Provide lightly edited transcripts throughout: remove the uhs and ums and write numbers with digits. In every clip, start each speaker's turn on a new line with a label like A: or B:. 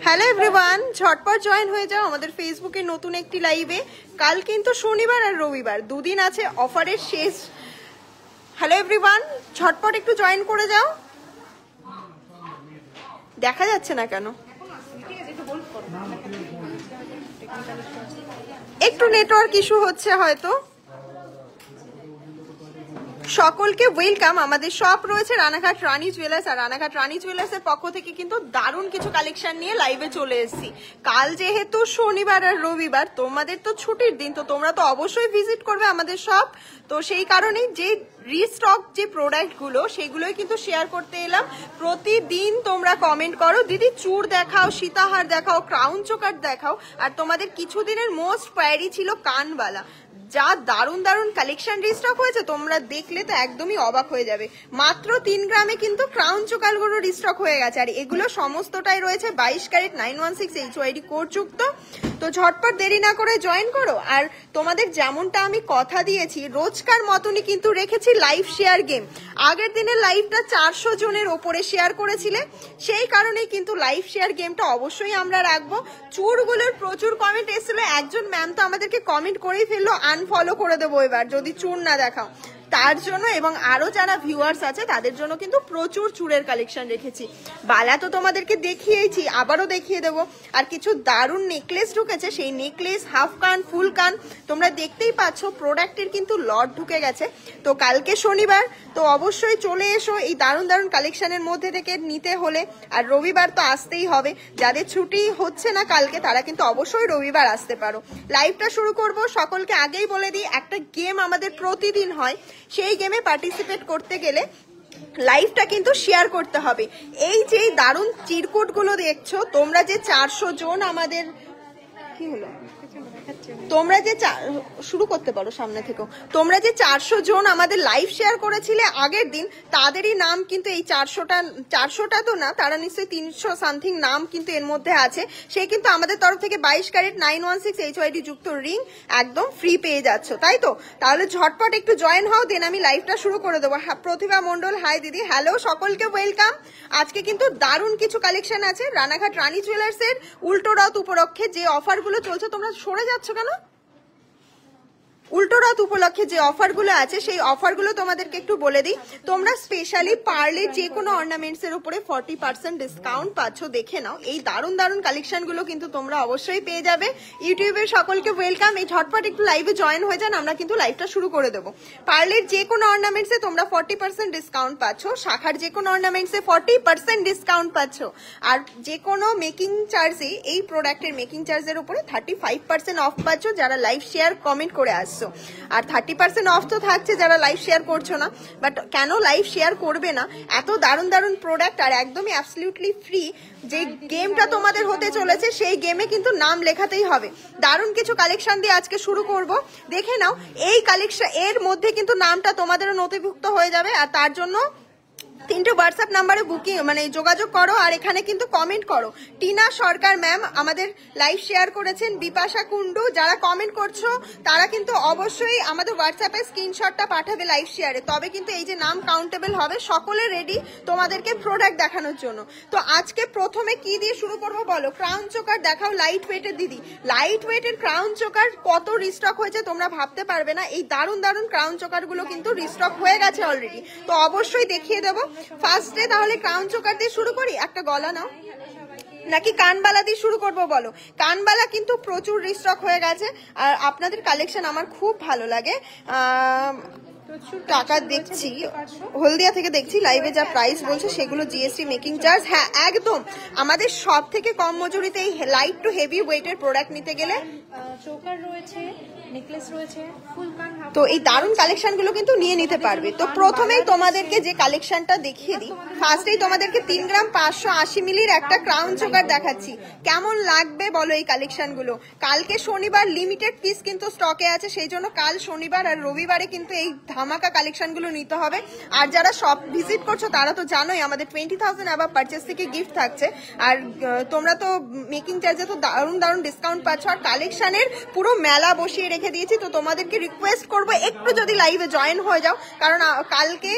A: Hello everyone, ঝটপট join হয়ে যাও আমাদের ফেসবুকে নতুন একটি লাইভে। কাল কিন্তু শনিবার আর রবিবার দুদিন আছে অফারের শেষ। হ্যালো এভরিওয়ান, ঝটপট একটু জয়েন করে যাও। দেখা যাচ্ছে না কেন? একটু নেটওয়ার্ক ইস্যু হচ্ছে হয়তো। সকলকে ওয়েলকাম। আমাদের শপ রয়েছে রানাঘাট রানী জুয়েলার্স, আর রানাঘাট রানী জুয়েলার্সের পক্ষ থেকে কিন্তু দারুণ কিছু কালেকশন নিয়ে লাইভে চলে এসেছি। কাল যেহেতু শনিবার আর রবিবার, তোমাদের তো ছুটির দিন, তো তোমরা তো অবশ্যই ভিজিট করবে আমাদের শপ। তো সেই কারণেই যে রিস্টক যে প্রোডাক্টগুলো সেগুলোই কিন্তু শেয়ার করতে এলাম। প্রতিদিন তোমরা কমেন্ট করো, দিদি চূড় দেখাও, সীতাহার দেখাও, ক্রাউন চোকার দেখাও। আর তোমাদের কিছুদিনের মোস্ট কোয়ারি ছিল কানবালা। যা দারুণ দারুণ কালেকশন রিস্টক হয়েছে, তোমরা দেখলে তো একদমই অবাক হয়ে যাবে। মাত্র 3 গ্রামে কিন্তু ক্রাউন চোকালগুলো রিস্টক হয়ে গেছে, আর এগুলো সমস্তটাই রয়েছে 22 ক্যারেট 916 HYD কোড যুক্ত। তো ঝটপট দেরি না করে জয়েন করো। আর তোমাদের যেমনটা আমি কথা দিয়েছি, রোজকার মতনই কিন্তু রেখেছি লাইভ শেয়ার গেম। আগের দিনের লাইভটা 400 জনের ওপরে শেয়ার করেছিলে, সেই কারণেই কিন্তু লাইভ শেয়ার গেমটা অবশ্যই আমরা রাখবো। চূড়গুলোর প্রচুর কমেন্ট এসেছিল, একজন ম্যাম তো আমাদেরকে কমেন্ট করেই ফেললো আনফলো করে দেবো এবার যদি চূড় না দেখাও, তার জন্য। এবং আরো যারা ভিউয়ার্স আছে তাদের জন্য কিন্তু প্রচুর চূড়ের কালেকশন রেখেছি। বালা তো তোমাদেরকে দেখিয়েছি, আবারও দেখিয়ে দেবো। আর কিছু দারুণ নেকলেস ঢুকেছে, সেই নেকলেস হাফ কান ফুল কান তোমরা দেখতেই পাচ্ছ। প্রোডাক্টের কিন্তু লট ঢুকে গেছে। তো কালকে শনিবার, তো অবশ্যই চলে এসো এই দারুণ দারুণ কালেকশনের মধ্যে থেকে নিতে হলে। আর রবিবার তো আসতেই হবে, যাদের ছুটি হচ্ছে না কালকে তারা কিন্তু অবশ্যই রবিবার আসতে পারো। লাইভটা শুরু করব। সকলকে আগেই বলে দিই, একটা গেম আমাদের প্রতিদিন হয়, সেই গেমে পার্টিসিপেট করতে গেলে লাইভটা কিন্তু শেয়ার করতে হবে। এই যে দারুণ চিরকুট গুলো দেখছো তোমরা, যে 400 জন আমাদের কি হলো, তোমরা যে শুরু করতে পারো সামনে থেকে, তোমরা যে 400 জন আমাদের লাইভ শেয়ার করেছিলে আগের দিন, তাদেরই নাম কিন্তু এই 400টা তো না, তারা নিশ্চয়ই 300 সামথিং নাম কিন্তু এর মধ্যে আছে। সে কিন্তু আমাদের তরফ থেকে 22 ক্যারেট 916 HYD যুক্ত রিং একদম ফ্রি পেয়ে যাচ্ছ, তাই তো? তাহলে ঝটপট একটু জয়েন হও, দেন আমি লাইভটা শুরু করে দেবো। প্রতিভা মন্ডল, হাই দিদি। হ্যালো, সকলকে ওয়েলকাম। আজকে কিন্তু দারুণ কিছু কালেকশন আছে রানাঘাট রানী জুয়েলার্স এর উল্টো রথ উপলক্ষে। যে অফারগুলো চলছে, তোমরা সরে যাচ্ছ কেন? উল্টো রথ উপলক্ষে যে অফারগুলো আছে সেই অফারগুলো তোমাদেরকে একটু বলে দিই। তোমরা স্পেশালি পার্লের যে কোনো অর্নামেন্টস এর উপরে 40% ডিসকাউন্ট পাচ্ছ, দেখে নাও। এই দারুণ দারুণ কালেকশনগুলো কিন্তু তোমরা অবশ্যই পেয়ে যাবে। ইউটিউবের সকলকে ওয়েলকাম। এই ঝটপট একটু লাইভে জয়েন হয়ে যান, আমরা কিন্তু লাইভটা শুরু করে দেবো। পার্লের যে কোনো অর্নামেন্টস এ তোমরা 40% ডিসকাউন্ট পাচ্ছ, শাখার যে কোনো অর্নামেন্টস এ 40% ডিসকাউন্ট পাচ্ছ, আর যে কোনো মেকিং চার্জে, এই প্রোডাক্টের মেকিং চার্জের উপরে 35% অফ পাচ্ছ যারা লাইভ শেয়ার কমেন্ট করে আসছো। আর 30% অফ তো থাকছে যারা লাইভ শেয়ার করছো না। বাট কেন লাইভ শেয়ার করবে না? এত দারুণ দারুণ প্রোডাক্ট আর একদমই অ্যাবসলিউটলি ফ্রি। যে গেমটা তোমাদের হতে চলেছে সেই গেমে কিন্তু নাম লেখাতেই হবে। দারুণ কিছু কালেকশন দিয়ে আজকে শুরু করব, দেখে নাও। এই কালেকশন এর মধ্যে কিন্তু নামটা তোমাদেরও নথিভুক্ত হয়ে যাবে, আর তার জন্য 3টে হোয়াটসঅ্যাপ নাম্বারে বুকিং যোগাযোগ করো, আর এখানে কিন্তু কমেন্ট করো। টিনা সরকার ম্যাম আমাদের লাইভ শেয়ার করেছেন, বিপাশা কুন্ডু। যারা কমেন্ট করছো তারা কিন্তু অবশ্যই আমাদের হোয়াটসঅ্যাপে স্ক্রিনশটটা পাঠাবে লাইভ শেয়ারে, তবে কিন্তু এই যে নাম কাউন্টেবল হবে। সকলে রেডি তোমাদেরকে প্রোডাক্ট দেখানোর জন্য। তো আজকে প্রথমে কি দিয়ে শুরু করবো বলো? ক্রাউন চোকার দেখাও, লাইট ওয়েটের দিদি। লাইট ওয়েটের ক্রাউন চোকার কত রিস্টক হয়েছে তোমরা ভাবতে পারবে না। এই দারুণ দারুণ ক্রাউন চোকার গুলো কিন্তু রিস্টক হয়ে গেছে অলরেডি, তো অবশ্যই দেখিয়ে দেবো। ফার্স্টে তাহলে ক্রাউন চোকার দিয়ে শুরু করি। একটা গলা নাও, নাকি কানবালা দিয়ে শুরু করব বলো? কানবালা কিন্তু প্রচুর রিস্টক হয়ে গেছে, আর আপনাদের কালেকশন আমার খুব ভালো লাগে। টাকা দেখছি, হলদিয়া থেকে দেখছি লাইভে যা প্রাইস বলছে সেগুলো জিএসটি মেকিং চার্জ। হ্যাঁ একদম, আমাদের সব থেকে কম মজুরিতে এই লাইট টু হেভি ওয়েটের প্রোডাক্ট নিতে গেলে
B: চোকার রয়েছে, নেকলেস রয়েছে, ফুল কান।
A: তো এই দারুণ কালেকশন গুলো কিন্তু নিয়ে নিতে পারবে। তো প্রথমেই তোমাদেরকে যে কালেকশনটা দেখিয়ে দিই। ফার্স্টেই তোমাদেরকে 3 গ্রাম 580 মিলির একটা ক্রাউন চোকার দেখাচ্ছি। কেমন লাগবে বলো এই কালেকশন গুলো? কালকে শনিবার লিমিটেড পিস কিন্তু স্টকে আছে, সেই জন্য কাল শনিবার আর রবিবারে কিন্তু এই ধামাকা কালেকশন গুলো নিতে হবে। আর যারা শপ ভিজিট করছো তারা তো জানোই আমাদের 20,000 আবার পারচেস থেকে গিফট থাকছে। আর তোমরা তো মেকিং চার্জে তো দারুণ দারুণ ডিসকাউন্ট পাচ্ছ, আর কালেকশনের পুরো মেলা বসিয়ে রেখে দিয়েছি। তো তোমাদেরকে রিকোয়েস্ট করবো একটু যদি লাইভে জয়েন হয়ে যাও, কারণ কালকে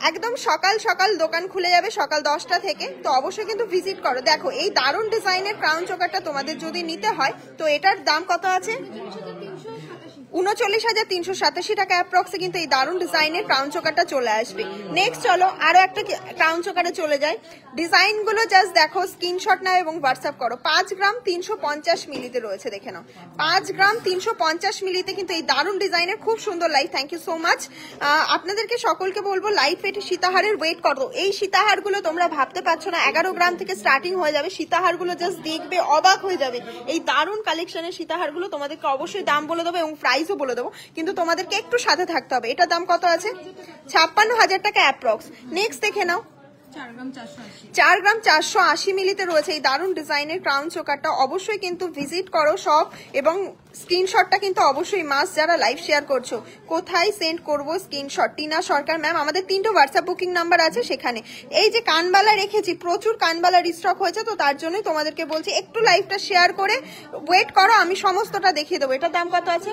A: একদম সকাল সকাল দোকান খুলে যাবে সকাল 10টা থেকে, তো অবশ্যই কিন্তু ভিজিট করো। দেখো এই দারুণ ডিজাইনের ক্রাউন চোকারটা তোমাদের যদি নিতে হয় তো এটার দাম কত আছে? 39,387 টাকা অ্যাপ্রক্সে কিন্তু এই দারুণ ডিজাইনের ক্রাউন চোকারটা চলে আসবে। নেক্সট চলো আরো একটা ক্রাউন চোকারে চলে যায়। ডিজাইন গুলো জাস্ট দেখো, স্ক্রিনশট নাও এবং হোয়াটসঅ্যাপ করো। 5 গ্রাম 350 মিলিতে রয়েছে, দেখে নাও 5 গ্রাম 350 মিলিতে কিন্তু এই দারুণ ডিজাইনের খুব সুন্দর light. Thank you so much. আপনাদেরকে সকলকে বলবো লাইট ওয়েটে সীতাহারের ওয়েট করো। এই সীতাহার গুলো তোমরা ভাবতে পারছো না, 11 গ্রাম থেকে স্টার্টিং হয়ে যাবে। সীতাহার গুলো জাস্ট দেখবে অবাক হয়ে যাবে। এই দারুণ কালেকশনের সীতাহার গুলো তোমাদেরকে অবশ্যই দাম বলে দেবো এবং প্রাইসও বলে দেবো, কিন্তু তোমাদেরকে একটু সাথে থাকতে হবে। এটার দাম কত আছে? 56,000 টাকা অ্যাপ্রক্স। নেক্সট দেখে নাও 4 গ্রাম 480 মিলিতে রয়েছে এই দারুণ ডিজাইনের ক্রাউন চোকারটা। অবশ্যই কিন্তু ভিজিট করো শপ এবং স্ক্রিনশটটা কিন্তু অবশ্যই মাস্ট। যারা লাইভ শেয়ার করছো কোথায় সেন্ড করবো স্ক্রিনশট? টিনা সরকার ম্যাম, আমাদের 3টো হোয়াটসঅ্যাপ বুকিং নাম্বার আছে সেখানে। এই যে কানবালা রেখেছি, প্রচুর কানবালা রিস্টক হয়েছে, তো তার জন্যই তোমাদেরকে বলছি একটু লাইভটা শেয়ার করে ওয়েট করো, আমি সমস্তটা দেখিয়ে দেবো। এটার দাম কত আছে?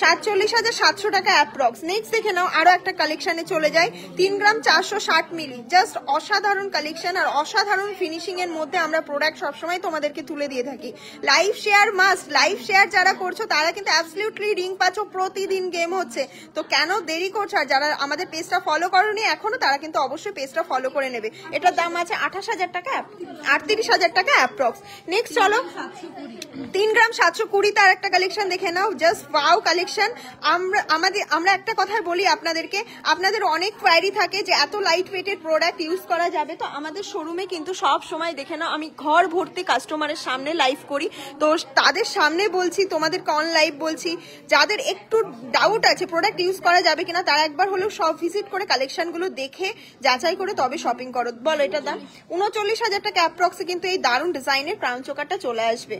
A: 47,700 টাকা অ্যাপ্রক্স। নেক্সট দেখে নাও আরো একটা কালেকশনে চলে যায়। 3 গ্রাম 460 মিলি, জাস্ট অসাধারণ কালেকশন আর অসাধারণ ফিনিশিং এর মধ্যে আমরা প্রোডাক্ট সবসময় তোমাদেরকে তুলে দিয়ে থাকি। Live share must. Live share যারা করছো তারা কিন্তু অ্যাবসলিউটলি রিং পাচ্ছ, প্রতিদিন গেম হচ্ছে, তো কেন দেরি করছো? আর যারা আমাদের পেজটা ফলো করোনি এখনো তারা কিন্তু অবশ্যই পেজটা ফলো করে নেবে। এটার দাম আছে 28,000 টাকা, 38,000 টাকা অ্যাপ্রক্স। নেক্সট চলো 3 গ্রাম 720 তার একটা কালেকশন দেখে নাও, জাস্ট ওয়াও কালেকশন। আমরা একটা কথা বলি আপনাদেরকে, আপনাদের অনেক কোয়ারি থাকে যে এত লাইট ওয়েটের প্রোডাক্ট ইউজ করা যাবে, তো আমাদের শোরুমে কিন্তু সব সময় দেখে নাও আমি ঘর ভর্তি কাস্টমারের সামনে লাইভ করি, তো তাদের সামনে বলছি, তোমাদেরকে অন লাইভ বলছি, যাদের একটু ডাউট আছে প্রোডাক্ট ইউজ করা যাবে কিনা তারা একবার হলেও সব ভিজিট করে কালেকশন গুলো দেখে যাচাই করে তবে শপিং করো। বলো এটার দাম 39,000 টাকা অ্যাপ্রক্সে কিন্তু এই দারুণ ডিজাইনের ক্রাউন চোকারটা চলে আসবে।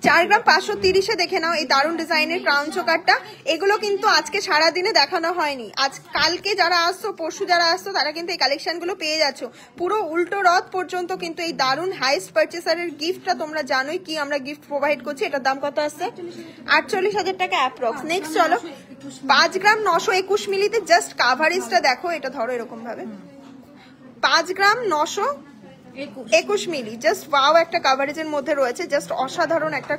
A: 4 গ্রাম 530 দেখে নাও এই দারুণ ডিজাইনের ক্রাউন চোকারটা। এগুলো কিন্তু আজকে সারাদিনে দেখানো হয়নি, আজ কালকে যারা আসছো পরশু যারা আসছো তারা কিন্তু এই কালেকশন গুলো পেয়ে যাচ্ছ। পুরো উল্টো রথ পর্যন্ত কিন্তু এই দারুণ হাইস্ট পারচেসারের গিফটটা তোমরা জানোই কি আমরা গিফট প্রোভাইড করছি। এটার দাম কত আসছে? 48,000 টাকা অ্যাপ্রক্স। নেক্সট চলো 5 গ্রাম 921 মিলিতে জাস্ট কাভারেজটা দেখো, এটা ধরো এরকম ভাবে 5 গ্রাম 921 মিলি, জাস্ট ওয়াও একটা কাভারেজের মধ্যে রয়েছে, জাস্ট অসাধারণ একটা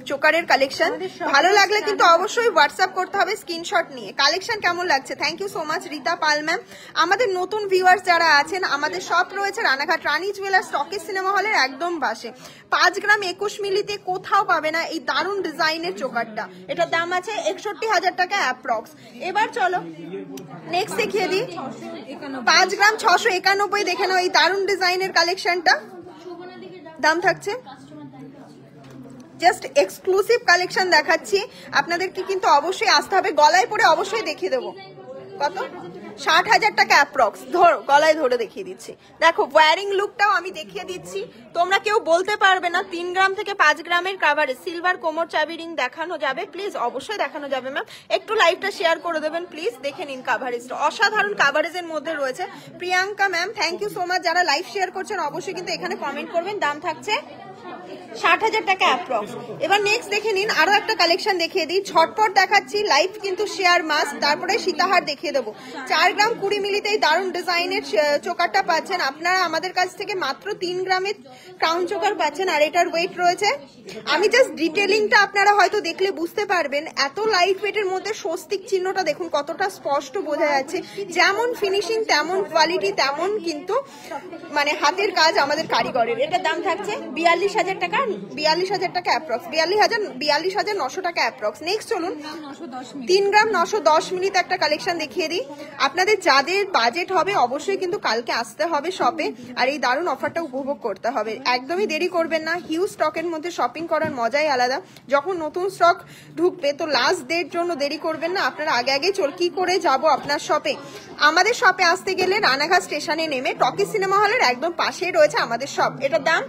A: চোকারের কালেকশন। ভালো লাগলে কিন্তু অবশ্যই হোয়াটসঅ্যাপ করতে হবে স্ক্রিনশট নিয়ে। কালেকশন কেমন লাগছে? Thank you so much Rita Pal ma'am. আমাদের নতুন ভিউয়ার্স যারা আছেন, আমাদের শপ রয়েছে Ranaghat Rani jewellers talkies cinema হলের একদম পাশে। 5 গ্রাম 21 মিলিতে কোথাও পাবে না এই দারুণ ডিজাইনের চোকারটা। এটার দাম আছে 61,000 টাকা অ্যাপ্রক্স। এবার চলো নেক্সট দেখিয়ে দিই 5 গ্রাম 691 দেখে নাও এই দারুণ ডিজাইনের কালেকশনটা। দাম থাকছে জাস্ট এক্সক্লুসিভ কালেকশন দেখাচ্ছি আপনাদেরকে, কিন্তু অবশ্যই আসতে হবে। গলায় পরে অবশ্যই দেখিয়ে দেবো কত, 60,000 টাকা অ্যাপ্রক্স। ধরো গলায় ধরে দেখিয়ে দিচ্ছি, দেখো ওয়ারিং লুকটাও আমি দেখিয়ে দিচ্ছি। তোমরা কেউ বলতে পারবে না 3 গ্রাম থেকে 5 গ্রামের কাভারে সিলভার কোমর চাবি রিং দেখানো যাবে, প্লিজ অবশ্যই দেখানো যাবে ম্যাম। একটু লাইভটা শেয়ার করে দেবেন প্লিজ, দেখে নিন কাভারেজটা, অসাধারণ কাভারেজের মধ্যে রয়েছে। Priyanka ma'am thank you so much, যারা লাইভ শেয়ার করছেন অবশ্যই কিন্তু এখানে কমেন্ট করবেন। দাম থাকছে 60,000 টাকা অ্যাপ্রক্স। এবার নেক্সট দেখে নিন আরো একটা কালেকশন দেখিয়ে দিই, ঝটপট দেখাচ্ছি, লাইভ কিন্তু শেয়ার মাস্ট। তারপরে সীতাহার দেখিয়ে দেবো। 4 গ্রাম 20 মিলিতে এই দারুণ ডিজাইনের চোকারটা পাচ্ছেন আপনারা আমাদের কাছ থেকে মাত্র 3 গ্রামের ক্রাউন চোকার পাচ্ছেন, আর এটার ওয়েট রয়েছে, আমি জাস্ট ডিটেলিংটা আপনারা হয়তো দেখলে বুঝতে পারবেন, এত লাইট ওয়েটের মধ্যে স্বস্তিক চিহ্নটা দেখুন কতটা স্পষ্ট বোঝা যাচ্ছে। যেমন ফিনিশিং তেমন কোয়ালিটি তেমন কিন্তু মানে হাতের কাজ আমাদের কারিগরের। এটার দাম থাকছে 42,000 টাকা, 42,000 টাকা অ্যাপ্রক্স, 42,900 টাকা অ্যাপ্রক্স। নেক্সট চলুন 3 গ্রাম 910 মিলিতে একটা কালেকশন দেখিয়ে দিই। আপনাদের যাদের বাজেট হবে অবশ্যই কিন্তু কালকে আসতে হবে শপে, আর এই দারুণ অফারটা উপভোগ করতে হবে। একদমই দেরি করবেন না, হিউজ স্টকের মধ্যে শপিং করার মজাই আলাদা। যখন নতুন স্টক ঢুকবে তো লাস্ট ডের জন্য দেরি করবেন না, আপনারা আগে আগে কি করে যাব আপনার শপে। আমাদের শপে আসতে গেলে রানাঘাট স্টেশনে নেমে টকিজ সিনেমা হলের একদম পাশেই রয়েছে আমাদের শপ। এটার দাম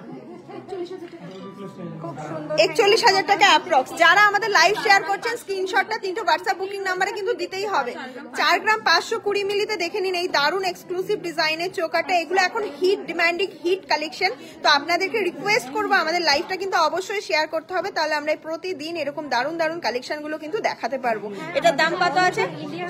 A: 41,000 টাকা অ্যাপ্রক্স। যারা আমাদের লাইভ শেয়ার করছেন স্ক্রিনশটটা 3টে হোয়াটসঅ্যাপ বুকিং নাম্বারে কিন্তু দিতেই হবে। 4 গ্রাম 520 মিলিতে দেখে নিন এই দারুন এক্সক্লুসিভ ডিজাইনের চোকারটা। এগুলো এখন হিট ডিমান্ডিং হিট কালেকশন। তো আপনাদেরকে রিকোয়েস্ট করবো আমাদের লাইভটা কিন্তু অবশ্যই শেয়ার করতে হবে, তাহলে আমরা প্রতিদিন এরকম দারুন দারুন কালেকশন গুলো কিন্তু দেখাতে পারবো। এটার দাম কত আছে?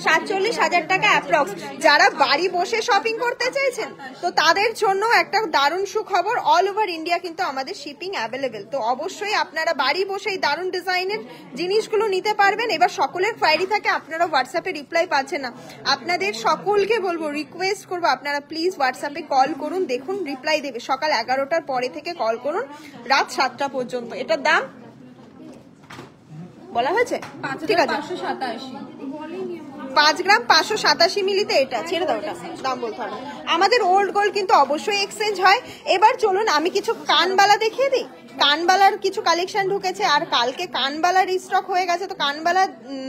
A: 47,000 টাকা অ্যাপ্রক্স। যারা বাড়ি বসে শপিং করতে চাইছেন তো তাদের জন্য একটা দারুণ সুখবর, অল ওভার ইন্ডিয়া কিন্তু আমাদের শিপিং অ্যাভেলেবেল। তো অবশ্যই আপনারা বাড়ি বসে এই দারুণ ডিজাইনের জিনিসগুলো নিতে পারবেন। এবার সকলের কোয়ারি থাকে, আপনারা হোয়াটসঅ্যাপে রিপ্লাই পাচ্ছেন না, আপনাদের সকলকে বলবো, রিকোয়েস্ট করবো আপনারা প্লিজ হোয়াটসঅ্যাপে কল করুন, দেখুন রিপ্লাই দেবে। সকাল 11টার পরে থেকে কল করুন রাত 7টা পর্যন্ত। এটার দাম বলা হয়েছে, ঠিক আছে 5 গ্রাম 587 মিলিতে। এটা ছেড়ে দাও, এটা দাম বলতে হবে। আমাদের ওল্ড গোল্ড কিন্তু অবশ্যই এক্সচেঞ্জ হয়। এবার চলুন আমি কিছু কানবালা দেখিয়ে দিই। কানবালার কিছু কালেকশন ঢুকেছে, আর কালকে কানবালার স্টক হয়ে গেছে, তো কানবালা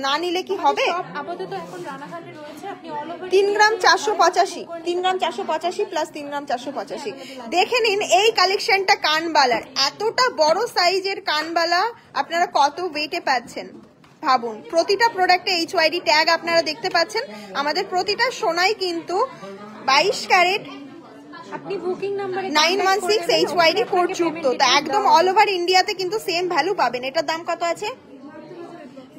A: না নিলে কি হবে?
B: আপাতত এখন রানাঘাটে রয়েছে, আপনি অল ওভার
A: 3 গ্রাম 485, 3 গ্রাম 485 প্লাস 3 গ্রাম 485। দেখে নিন এই কালেকশনটা কানবালার, এতটা বড় সাইজের কানবালা আপনারা কত ওয়েটে পাচ্ছেন ভাবুন। প্রতিটা প্রোডাক্টে HYD ট্যাগ আপনারা দেখতে পাচ্ছেন। আমাদের প্রতিটা সোনাই কিন্তু 22 ক্যারেট,
B: আপনি বুকিং নাম্বারে
A: 916 HYD কোড যুক্ত। তো একদম অল ওভার ইন্ডিয়াতে কিন্তু সেম ভ্যালু পাবেন। এটার দাম কত আছে?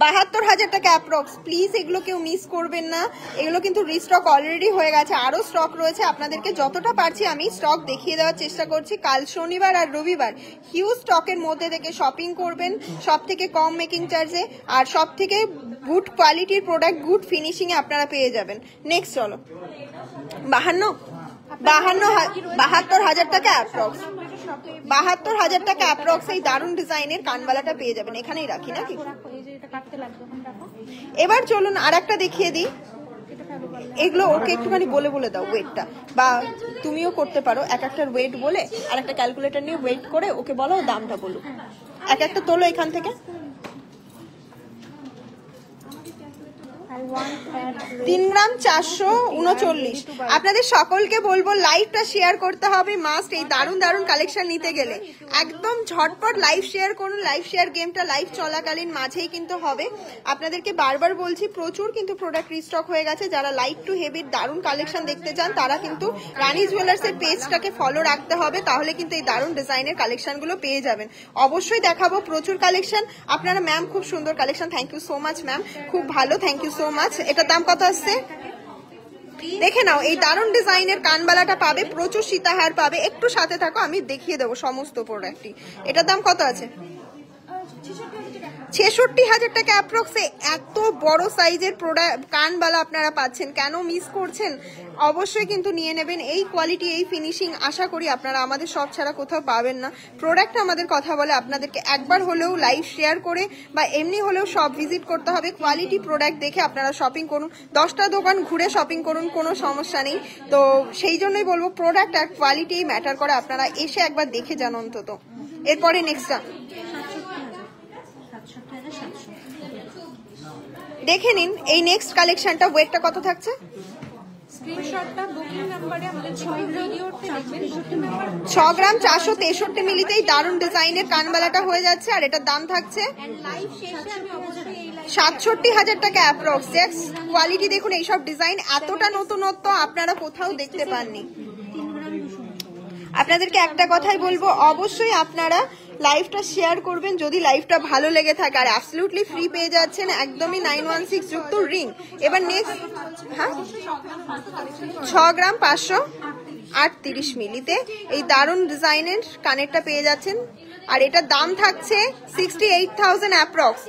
A: 72,000 টাকা অ্যাপ্রক্স। প্লিজ এগুলো কেউ মিস করবেন না, এগুলো কিন্তু রিস্টক অলরেডি হয়ে গেছে, আরো স্টক রয়েছে। আপনাদেরকে যতটা পারছি আমি স্টক দেখিয়ে দেওয়ার চেষ্টা করছি। কাল শনিবার আর রবিবার হিউজ স্টকের মধ্যে থেকে শপিং করবেন, সব থেকে কম মেকিং চার্জে আর সব থেকে গুড কোয়ালিটির প্রোডাক্ট, গুড ফিনিশিং এ আপনারা পেয়ে যাবেন। নেক্সট চলো 72,000 টাকা অ্যাপ্রক্স। 72,000 টাকা অ্যাপ্রক্স এই দারুণ ডিজাইনের কানবালাটা পেয়ে যাবেন। এখানেই রাখি নাকি? এবার চলুন আর একটা দেখিয়ে দিই। এগুলো ওকে একটুখানি বলে বলে দাও ওয়েটটা, বা তুমিও করতে পারো এক একটার ওয়েট বলে, আর একটা ক্যালকুলেটর নিয়ে ওয়েট করে ওকে বলো দামটা বলো। এক একটা তোলো এখান থেকে। 3 গ্রাম 439। আপনাদের সকলকে বলবো লাইভটা শেয়ার করতে হবে মাস্ট। এই দারুণ দারুণ কালেকশন নিতে গেলে একদম ঝটপট লাইভ শেয়ার করুন। লাইভ শেয়ার গেমটা লাইভ চলাকালীন মাঝেই কিন্তু হবে। আপনাদেরকে বারবার বলছি প্রচুর কিন্তু প্রোডাক্ট রিস্টক হয়ে গেছে। যারা লাইট টু হেভির দারুণ কালেকশন দেখতে চান তারা কিন্তু রানী জুয়েলার্সের পেজটাকে ফলো রাখতে হবে, তাহলে কিন্তু এই দারুণ ডিজাইনের কালেকশনগুলো পেয়ে যাবেন। অবশ্যই দেখাবো প্রচুর কালেকশন। আপনারা ম্যাম খুব সুন্দর collection, thank you so much ma'am, খুব ভালো, থ্যাংক ইউ সো মাচ। এটার দাম কত আসছে দেখে নাও। এই দারুণ ডিজাইনের কানবালাটা পাবে, প্রচুর সীতাহার পাবে। একটু সাথে থাকো, আমি দেখিয়ে দেবো সমস্ত প্রোডাক্টই। এটার দাম কত আছে? 66,000 টাকা অ্যাপ্রক্সে এত বড় সাইজের প্রোডাক্ট কানবালা আপনারা পাচ্ছেন, কেন মিস করছেন? অবশ্যই কিন্তু নিয়ে নেবেন। এই কোয়ালিটি, এই ফিনিশিং আশা করি আপনারা আমাদের সব ছাড়া কোথাও পাবেন না। প্রোডাক্ট আমাদের কথা বলে, আপনাদেরকে একবার হলেও লাইভ শেয়ার করে বা এমনি হলেও সব ভিজিট করতে হবে। কোয়ালিটি প্রোডাক্ট দেখে আপনারা শপিং করুন, 10টা দোকান ঘুরে শপিং করুন, কোনো সমস্যা নেই। তো সেই জন্যই বলবো প্রোডাক্ট আর কোয়ালিটি ম্যাটার করে, আপনারা এসে একবার দেখে যান অন্তত। এরপরে নেক্সটটা দেখে নিন। এই নেক্সট কালেকশনটা ওয়েটটা কত থাকছে?
B: স্ক্রিনশটটা বুকিং নাম্বারে আমাদের 6 ভিডিওতে দেখবেন।
A: 6 গ্রাম 463 মিলিতেই দারুণ ডিজাইনের কানবালাটা হয়ে যাচ্ছে, আর এটার দাম থাকছে 67,000 টাকা অ্যাপ্রক্স। জাস্ট কোয়ালিটি দেখুন, এইসব ডিজাইন এতটা নতুনত্ব আপনারা কোথাও দেখতে পাননি। আপনাদেরকে একটা কথাই বলবো, অবশ্যই আপনারা লাইভটা শেয়ার করবেন যদি লাইভটা ভালো লেগে থাকে। আর অ্যাবসলিউটলি ফ্রি পেয়ে যাচ্ছেন একদমই 916 যুক্ত রিং। এবার নেক্সট, হ্যাঁ 6 গ্রাম 538 মিলিতে এই দারুণ ডিজাইনের কানেরটা পেয়ে যাচ্ছেন, আর এটার দাম থাকছে 68,000 অ্যাপ্রক্স।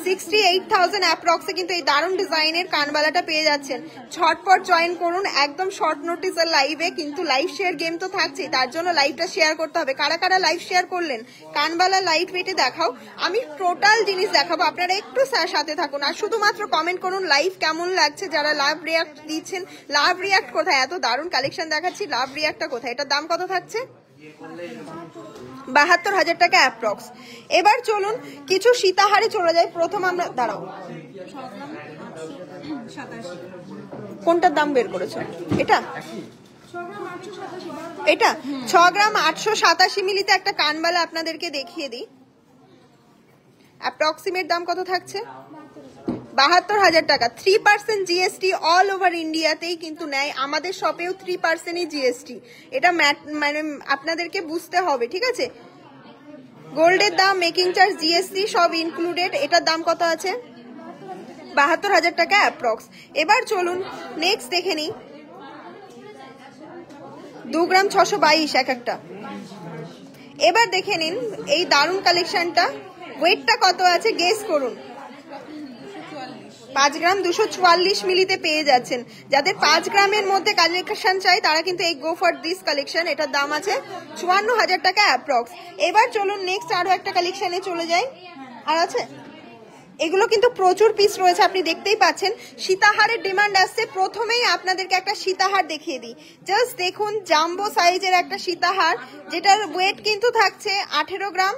A: 68,000 অ্যাপ্রক্সে কিন্তু এই দারুণ ডিজাইনের কানবালাটা পেয়ে যাচ্ছেন। ঝটপট জয়েন করুন একদম শর্ট নোটিসের লাইভে, কিন্তু লাইভ শেয়ার গেম তো থাকছেই, তার জন্য লাইভটা শেয়ার করতে হবে। কারা কারা লাইভ শেয়ার করলেন? কানবালা লাইট ওয়েটে দেখাও, আমি টোটাল জিনিস দেখাবো, আপনারা একটু সাথে থাকুন আর শুধুমাত্র কমেন্ট করুন লাইভ কেমন লাগছে। যারা লাভ রিয়াক্ট দিচ্ছেন, লাভ রিয়াক্ট কোথায়? এত দারুণ কালেকশন দেখাচ্ছি, লাভ রিয়াক্টটা কোথায়? এটার দাম কত থাকছে? 72,000 টাকা অ্যাপ্রক্স। এবার চলুন কিছু সীতাহারে চলে যায়। প্রথম আমরা দাঁড়াও, কোনটার দাম বের করেছো? এটা এটা 6 গ্রাম 887 মিলিতে একটা কানবালা আপনাদেরকে দেখিয়ে দিই। অ্যাপ্রক্সিমেট দাম কত থাকছে? 72,000 টাকা। 3% জিএসটি অল ওভার ইন্ডিয়াতেই কিন্তু নেয়, আমাদের শপেও 3%ই জিএসটি। এটা মানে আপনাদেরকে বুঝতে হবে, ঠিক আছে? গোল্ডের দাম, মেকিং চার্জ, জিএসটি সব ইনক্লুডেড। এটার দাম কত আছে? 72,000 টাকা অ্যাপ্রক্স। এবার চলুন নেক্সট দেখে নিই। 2 গ্রাম 622 এক একটা। এবার দেখে নিন এই দারুণ কালেকশনটা, ওয়েটটা কত আছে গেস করুন। 5 গ্রাম 244 মিলিতে পেয়ে যাচ্ছেন। যাদের 5 গ্রামের মধ্যে কালেকশন চাই তারা কিন্তু এই গো ফর দিস কালেকশন। এটার দাম আছে 54,000 টাকা অ্যাপ্রক্স। এবার চলুন নেক্সট আরো একটা কালেকশনে চলে যাই। আর আছে, এগুলো কিন্তু প্রচুর পিস রয়েছে, আপনি দেখতেই পাচ্ছেন। সীতাহারের ডিমান্ড আসছে, প্রথমেই আপনাদেরকে একটা সীতাহার দেখিয়ে দিই। জাস্ট দেখুন জাম্বো সাইজের একটা সীতাহার, যেটার ওয়েট কিন্তু থাকছে 18 গ্রাম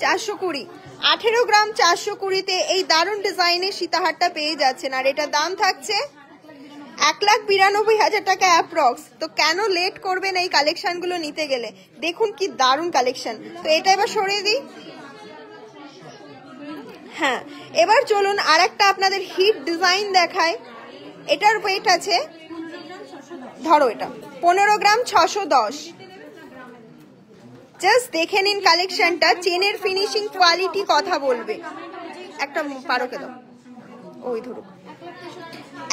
A: 420। 18 গ্রাম 420তে এই দারুণ ডিজাইনের সীতাহারটা পেয়ে যাচ্ছেন। আর এটার দাম থাকছে 1,92,000 টাকা অ্যাপ্রক্স। তো কেন লেট করবেন এই কালেকশনগুলো নিতে গেলে? দেখুন কি দারুণ কালেকশন। তো এটা এবার সরিয়ে দিই। হ্যাঁ, এবার চলুন আর একটা আপনাদের হিট ডিজাইন দেখায়। এটার ওয়েট আছে, ধরো এটা 15 গ্রাম 610। জাস্ট দেখে নিন কালেকশনটা, চেনের ফিনিশিং কোয়ালিটি কথা বলবে। একটা পারোকে দাও, ওই ধরো।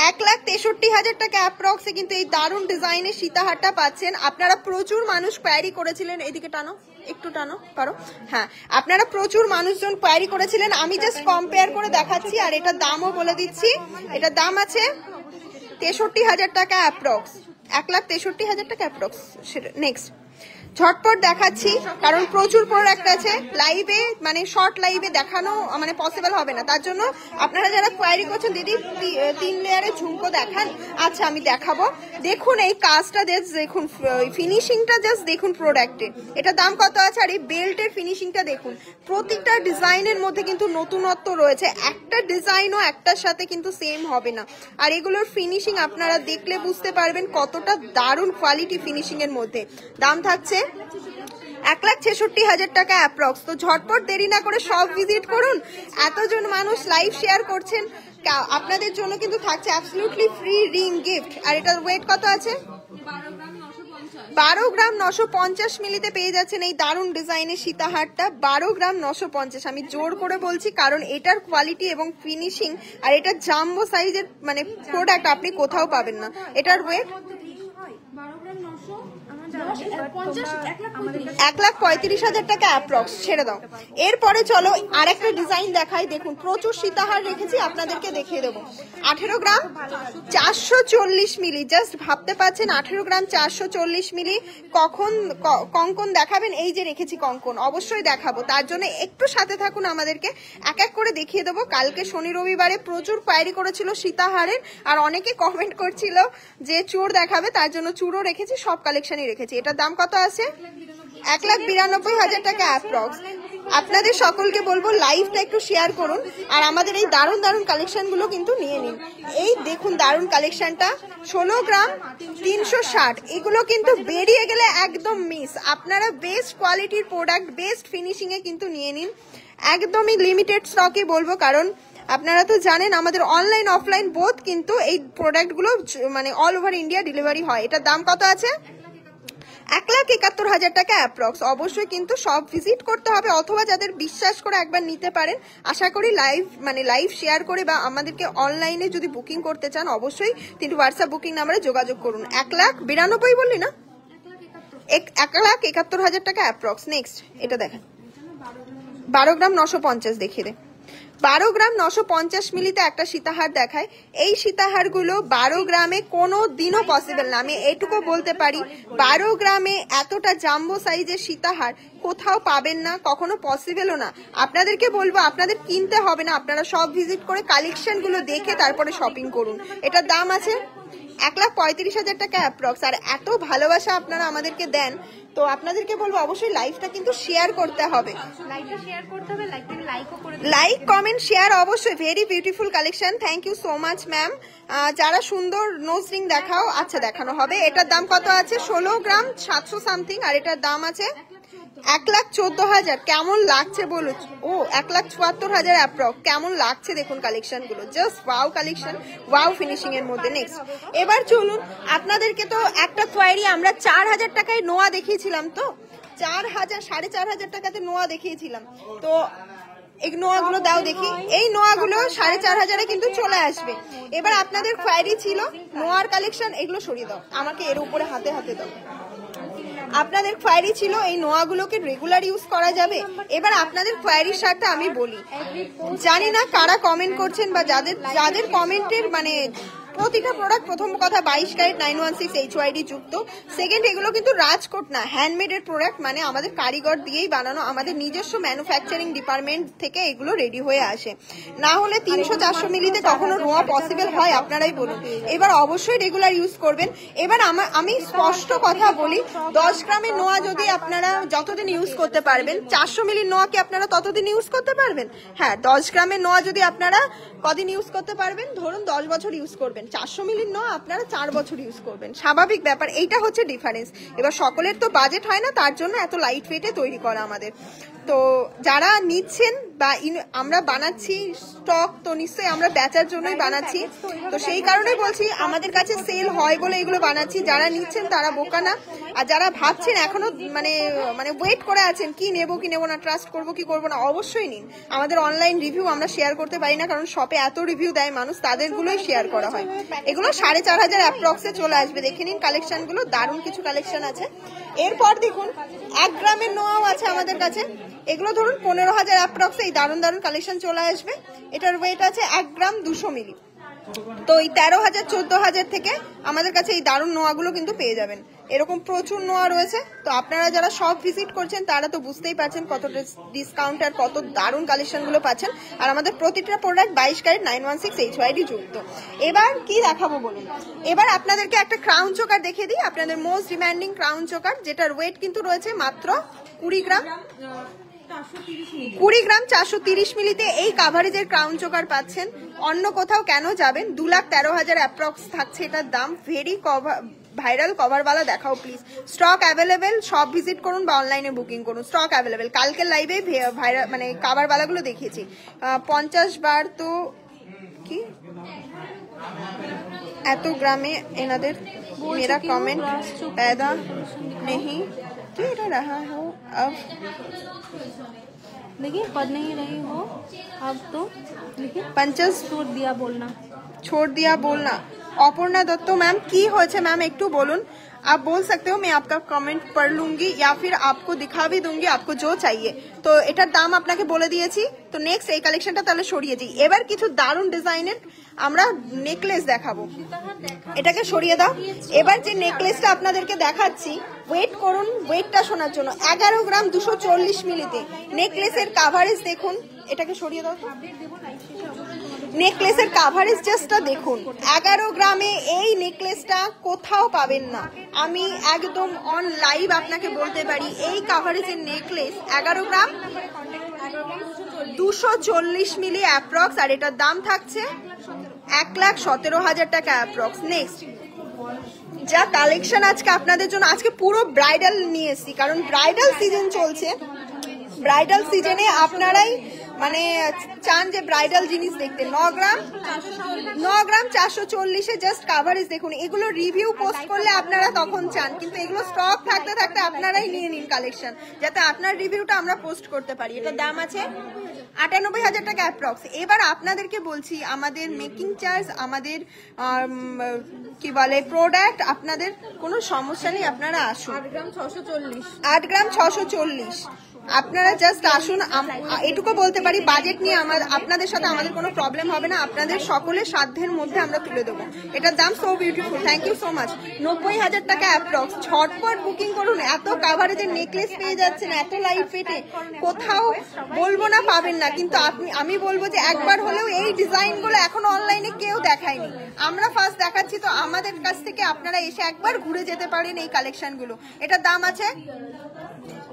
A: 1,63,000 টাকা অ্যাপ্রক্সে কিন্তু এই দারুণ ডিজাইনের সীতাহারটা পাচ্ছেন। আপনারা প্রচুর মানুষ কোয়ারি করেছিলেন, এদিকে টানো, একটু টানো, পারো। হ্যাঁ, আপনারা প্রচুর মানুষজন কোয়ারি করেছিলেন, আমি জাস্ট কম্পেয়ার করে দেখাচ্ছি। আর এটার দামও বলে দিচ্ছি, এটার দাম আছে 63,000 টাকা অ্যাপ্রক্স। 1,63,000 টাকা অ্যাপ্রক্স। নেক্সট ঝটপট দেখাচ্ছি, কারণ প্রচুর প্রোডাক্ট আছে। লাইভে মানে শর্ট লাইভে দেখানো মানে পসিবল হবে না, তার জন্য আপনারা যারা কোয়ারি করছেন দিদি 3 লেয়ারে ঝুমকো দেখান, আচ্ছা আমি দেখাবো। দেখুন এই কাজটা দেখুন, ফিনিশিংটা জাস্ট দেখুন প্রোডাক্টে। এটা দাম কত আছে? আর এই বেল্টের ফিনিশিংটা দেখুন, প্রতিটা ডিজাইনের মধ্যে কিন্তু নতুনত্ব রয়েছে, একটা ডিজাইনও একটার সাথে কিন্তু সেম হবে না। আর এগুলোর ফিনিশিং আপনারা দেখলে বুঝতে পারবেন কতটা দারুণ কোয়ালিটি ফিনিশিং এর মধ্যে। দাম থাকছে 1,66,000 টাকা অ্যাপ্রক্স। তো ঝটপট দেরি না করে সব ভিজিট করুন। এতজন মানুষ লাইভ শেয়ার করছেন, আপনাদের জন্য কিন্তু থাকছে অ্যাবসলিউটলি ফ্রি রিং গিফট। আর এটার ওয়েট কত আছে? 12 গ্রাম 950 মিলিতে পেয়ে যাচ্ছেন এই দারুণ ডিজাইনের সীতাহারটা। 12 গ্রাম 950, আমি জোর করে বলছি, কারণ এটার কোয়ালিটি এবং ফিনিশিং আর এটা জাম্বো সাইজের মানে প্রোডাক্ট আপনি কোথাও পাবেন না। এটার ওয়েট 1,35,000 টাকা অ্যাপ্রক্স। ছেড়ে দাও। এরপরে চলো আর একটা ডিজাইন দেখাই। দেখুন প্রচুর সীতাহার রেখেছি, আপনাদেরকে দেখিয়ে দেবো। 18 গ্রাম 440 মিলি, জাস্ট ভাবতে পারছেন 18 গ্রাম 440 মিলি। কখন কঙ্কন দেখাবেন? এই যে রেখেছি কঙ্কন, অবশ্যই দেখাবো, তার জন্য একটু সাথে থাকুন, আমাদেরকে এক এক করে দেখিয়ে দেবো। কালকে শনি রবিবারে প্রচুর কোয়ারি করেছিল সীতাহারের, আর অনেকে কমেন্ট করছিল যে চূড় দেখাবে, তার জন্য চূড়ও রেখেছি, সব কালেকশনই রেখেছি। এটার দাম কত আছে? 1,92,000 টাকা অ্যাপ্রক্স। আপনাদের সকলকে বলবো লাইভটা একটু শেয়ার করুন, আর আমাদের এই দারুণ দারুণ কালেকশনগুলো কিন্তু নিয়ে নিন। এই দেখুন দারুণ কালেকশনটা, 16 গ্রাম 360। এগুলো কিন্তু বেরিয়ে গেলে একদম মিস। আপনারা বেস্ট কোয়ালিটির প্রোডাক্ট বেস্ট ফিনিশিং এ কিন্তু নিয়ে নিন। একদমই লিমিটেড স্টকে বলবো, কারণ আপনারা তো জানেন আমাদের অনলাইন অফলাইন বোথ কিন্তু এই প্রোডাক্টগুলো মানে অল ওভার ইন্ডিয়া ডেলিভারি হয়। এটার দাম কত আছে? 1,71,000 টাকা অ্যাপ্রক্স। অবশ্যই কিন্তু সব ভিজিট করতে হবে, অথবা যাদের বিশ্বাস করে একবার নিতে পারেন। আশা করি লাইভ শেয়ার করে বা আমাদেরকে অনলাইনে যদি বুকিং করতে চান অবশ্যই কিন্তু হোয়াটসঅ্যাপ বুকিং নাম্বারে যোগাযোগ করুন। 1,92,000 বললি না? 1,71,000 টাকা অ্যাপ্রক্স। নেক্সট এটা দেখেন, 12 গ্রাম 950 দেখিয়ে দে। 12 গ্রাম 950 মিলিতে একটা সীতাহার দেখায়। এই সীতাহারগুলো 12 গ্রামে কোনো দিনও পসিবল না, আমি এটুকু বলতে পারি। 12 গ্রামে এতটা জাম্বো সাইজের সীতাহার কোথাও পাবেন না, কখনো পসিবলও না। আপনাদেরকে বলবো আপনাদের কিনতে হবে না, আপনারা সব ভিজিট করে কালেকশনগুলো দেখে তারপরে শপিং করুন। এটার দাম আছে 1,35,000 টাকা অ্যাপ্রক্স। আর এত ভালোবাসা আপনারা আমাদেরকে দেন, তো আপনাদেরকে বলবো অবশ্যই লাইভটা কিন্তু শেয়ার করতে হবে, লাইক কমেন্ট শেয়ার অবশ্যই। Very beautiful collection, thank you so much ma'am. যারা সুন্দর নোজ রিং দেখাও, আচ্ছা দেখানো হবে। এটার দাম কত আছে? 16 গ্রাম 700 সামথিং। আর এটার দাম আছে 1,14,000 কেমন লাগছে বলো? ও 1,74,000 অ্যাপ্রক্স। কেমন লাগছে দেখুন কালেকশন গুলো, just wow collection, wow finishing এর মধ্যে। নেক্সট এবার চলুন, আপনাদেরকে তো একটা কোয়ারি আমরা 4,000 টাকায় নোয়া দেখিয়েছিলাম, তো 4,000 4,500 টাকাতে নোয়া দেখিয়েছিলাম, তো এই নোয়াগুলো দাও দেখি। এই নোয়াগুলো 4,500 কিন্তু চলে আসবে। এবার আপনাদের কোয়ারি ছিল নোয়ার কালেকশন, এগুলো সরিয়ে দাও আমাকে, এর উপরে হাতে হাতে দাও। আপনাদের কোয়ারি ছিল এই নোয়াগুলোকে রেগুলার ইউজ করা যাবে। এবার আপনাদের কোয়ারির সাথে আমি বলি, জানি না কারা কমেন্ট করছেন বা যাদের কমেন্টের মানে প্রতিটা প্রোডাক্ট, প্রথম কথা 22 ক্যারেট 916 HYD যুক্ত। সেকেন্ড, এগুলো কিন্তু রাজকোট না, হ্যান্ডমেডের প্রোডাক্ট, মানে আমাদের কারিগর দিয়েই বানানো, আমাদের নিজস্ব ম্যানুফ্যাকচারিং ডিপার্টমেন্ট থেকে এগুলো রেডি হয়ে আসে। না হলে 300-400 মিলিতে কখনো নোয়া পসিবল হয়? আপনারাই বলুন। এবার অবশ্যই রেগুলার ইউজ করবেন। এবার আমি স্পষ্ট কথা বলি, 10 গ্রামের নোয়া যদি আপনারা যতদিন ইউজ করতে পারবেন, 400 মিলির নোয়া কি আপনারা ততদিন ইউজ করতে পারবেন? হ্যাঁ, 10 গ্রামের নোয়া যদি আপনারা কদিন ইউজ করতে পারবেন? ধরুন 10 বছর ইউজ করবেন। 400 মিলির নোয়া আপনারা 4 বছর ইউজ করবেন, স্বাভাবিক ব্যাপার। এইটা হচ্ছে ডিফারেন্স। এবার সকলের তো বাজেট হয় না, তার জন্য এত লাইট ওয়েটে তৈরি করা আমাদের। তো যারা নিচ্ছেন বা আমরা বানাচ্ছি স্টক, তো নিশ্চয়ই আমরা বেচার জন্যই বানাচ্ছি, তো সেই কারণে বলছি আমাদের কাছে সেল হয় বলে এগুলো বানাচ্ছি। যারা নিচ্ছেন তারা বোকা না, আর যারা ভাবছেন এখনো মানে ওয়েট করে আছেন কি নেবো কি নেবো না, ট্রাস্ট করবো কি করবো না, অবশ্যই নিন। আমাদের অনলাইন রিভিউ আমরা শেয়ার করতে পারি না, কারণ শপে এত রিভিউ দেয় মানুষ, তাদেরগুলোই শেয়ার করা হয়। এগুলো 4,500 অ্যাপ্রক্সে চলে আসবে। দেখে নিন কালেকশন গুলো, দারুণ কিছু কালেকশন আছে। এরপর দেখুন 1 গ্রামের নোয়াও আছে আমাদের কাছে। এগুলো ধরুন 15,000 অ্যাপ্রক্সে এই দারুণ দারুণ কালেকশন চলে আসবে। এটার ওয়েট আছে 1 গ্রাম 200 মিলি। তো এই 13,000 14,000 থেকে আমাদের কাছে এই দারুণ নোয়াগুলো কিন্তু পেয়ে যাবেন। এরকম প্রচুর নোয়া রয়েছে। তো আপনারা যারা সব ভিজিট করছেন তারা তো বুঝতেই পারছেন কত ডিসকাউন্ট আর কত দারুণ কালেকশন গুলো পাচ্ছেন। আর আমাদের প্রতিটা প্রোডাক্ট 22 ক্যারেট 916 HYD যুক্ত। এবার কি দেখাবো বলুন? এবার আপনাদেরকে একটা ক্রাউন চোকার দেখিয়ে দিই, আপনাদের মোস্ট ডিমান্ডিং ক্রাউন চোকার, যেটার ওয়েট কিন্তু রয়েছে মাত্র 20 গ্রাম 430 মিলিতে। এই কাভারেজের ক্রাউন চোকার পাচ্ছেন। অন্য কোথাও কেন যাবেন? 2,13,000 অ্যাপ্রক্স থাকছে এটার দাম। ভেরি ভাইরাল কভারওয়ালা দেখাও প্লিজ। স্টক অ্যাভেলেবেল, সব ভিজিট করুন বা অনলাইনে বুকিং করুন, স্টক অ্যাভেলেবেল। কালকের লাইভে ভাইরাল মানে কভারওয়ালাগুলো দেখিয়েছি। 50 বার তো কি এত গ্রামে এনাদের মেরা কমেন্ট पैदा नहीं की रहा हो अब,
B: देखिए पढ़ नहीं रही हो अब, तो देखिए
A: 50 छोड़ दिया बोलना। अपर्णा दत्त मैम की হয়েছে मैम একটু বলুন। आप बोल सकते हो, मैं आपका कमेंट पढ़ लूंगी या फिर आपको दिखा भी दूंगी आपको जो चाहिए। তো এটার দাম আপনাকে বলে দিয়েছি। তো নেক্সট এই কালেকশনটা তাহলে সরিয়ে দিই। এবার কিছু দারুণ ডিজাইনের আমরা নেকলেস দেখাবো। এটাকে সরিয়ে দাও। এবার যে নেকলেসটা আপনাদেরকে দেখাচ্ছি, ওয়েট করুন ওয়েটটা শোনার জন্য। 11 গ্রাম 240 মিলিতে নেকলেসের কাভারেজ দেখুন। এটাকে সরিয়ে দাও। নেকলেসের কাভারেজ জাস্টটা দেখুন। 11 গ্রামে এই নেকলেসটা কোথাও পাবেন না। আমি একদম অন লাইভ আপনাকে বলতে পারি, এই কাভারেজের নেকলেস 11 গ্রাম 240 মিলি অ্যাপ্রক্স, আর এটার দাম থাকছে 1,17,000 টাকা অ্যাপ্রক্স। নেক্সট যা কালেকশন আজকে আপনাদের জন্য, আজকে পুরো ব্রাইডাল নিয়ে এসেছি, কারণ ব্রাইডাল সিজন চলছে। ব্রাইডাল সিজনে আপনারাই মানে চান যে ব্রাইডাল জিনিস দেখতে। 9 গ্রাম 440 জাস্ট কাভারেজ দেখুন। এগুলো রিভিউ পোস্ট করলে আপনারা তখন চান, কিন্তু এগুলো স্টক থাকতে থাকতে আপনারাই নিয়ে নিন কালেকশন, যাতে আপনার রিভিউটা আমরা পোস্ট করতে পারি। এটার দাম আছে 98,000 টাকা অ্যাপ্রক্স। এবার আপনাদেরকে বলছি, আমাদের মেকিং চার্জ, আমাদের কি বলে প্রোডাক্ট, আপনাদের কোনো সমস্যা নেই, আপনারা আসুন। 8 গ্রাম 640 আপনারা জাস্ট আসুন। এটুকু বলতে পারি, বাজেট নিয়ে আপনাদের সাথে আমাদের কোনো প্রবলেম হবে না। আপনাদের সকলের সাধ্যের মধ্যে আমরা তুলে দেবো। এটার দাম so beautiful, thank you so much. 90,000 টাকা অ্যাপ্রক্স। ঝটপট বুকিং করুন। এত কাভারেজের নেকলেস পেয়ে যাচ্ছেন এত লাইট ওয়েটে, কোথাও বলবো না পাবেন না, কিন্তু আমি বলবো যে একবার হলেও এই ডিজাইনগুলো এখনো অনলাইনে কেউ দেখায়নি। আমরা ফার্স্ট দেখাচ্ছি, তো আমাদের কাছ থেকে আপনারা এসে একবার ঘুরে যেতে পারেন এই কালেকশন গুলো। এটার দাম আছে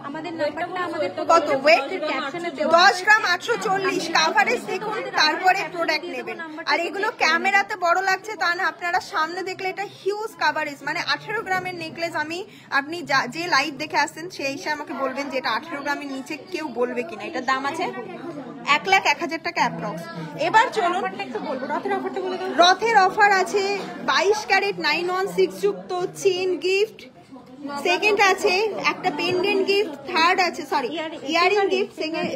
B: আমাদের নাম্বারটা আমাদের
A: কত? ওয়েট
B: ক্যাপশনে
A: 10 গ্রাম 840, কাভারেজ দেখুন তারপরে প্রোডাক্ট নেবেন। আর এগুলো ক্যামেরাতে বড় লাগছে তা না, আপনারা সামনে দেখলে এটা হিউজ কাভারেজ, মানে 18 গ্রামের নেকলেস। আপনি যে লাইভ দেখে আসছেন সেই হিসেবে আমাকে বলবেন যে এটা 18 গ্রামের নিচে কেউ বলবে কিনা। এটার দাম আছে 1,01,000 টাকা অ্যাপ্রক্স। এবার চলুন
B: একটু বলবো, রথের অফারটা বলে দাও।
A: রথের অফার আছে 22 ক্যারেট 916 যুক্ত চেন গিফট, সেকেন্ড আছে একটা পেন্ডেন্ট গিফট, থার্ড আছে সরি ইয়ারিং গিফট,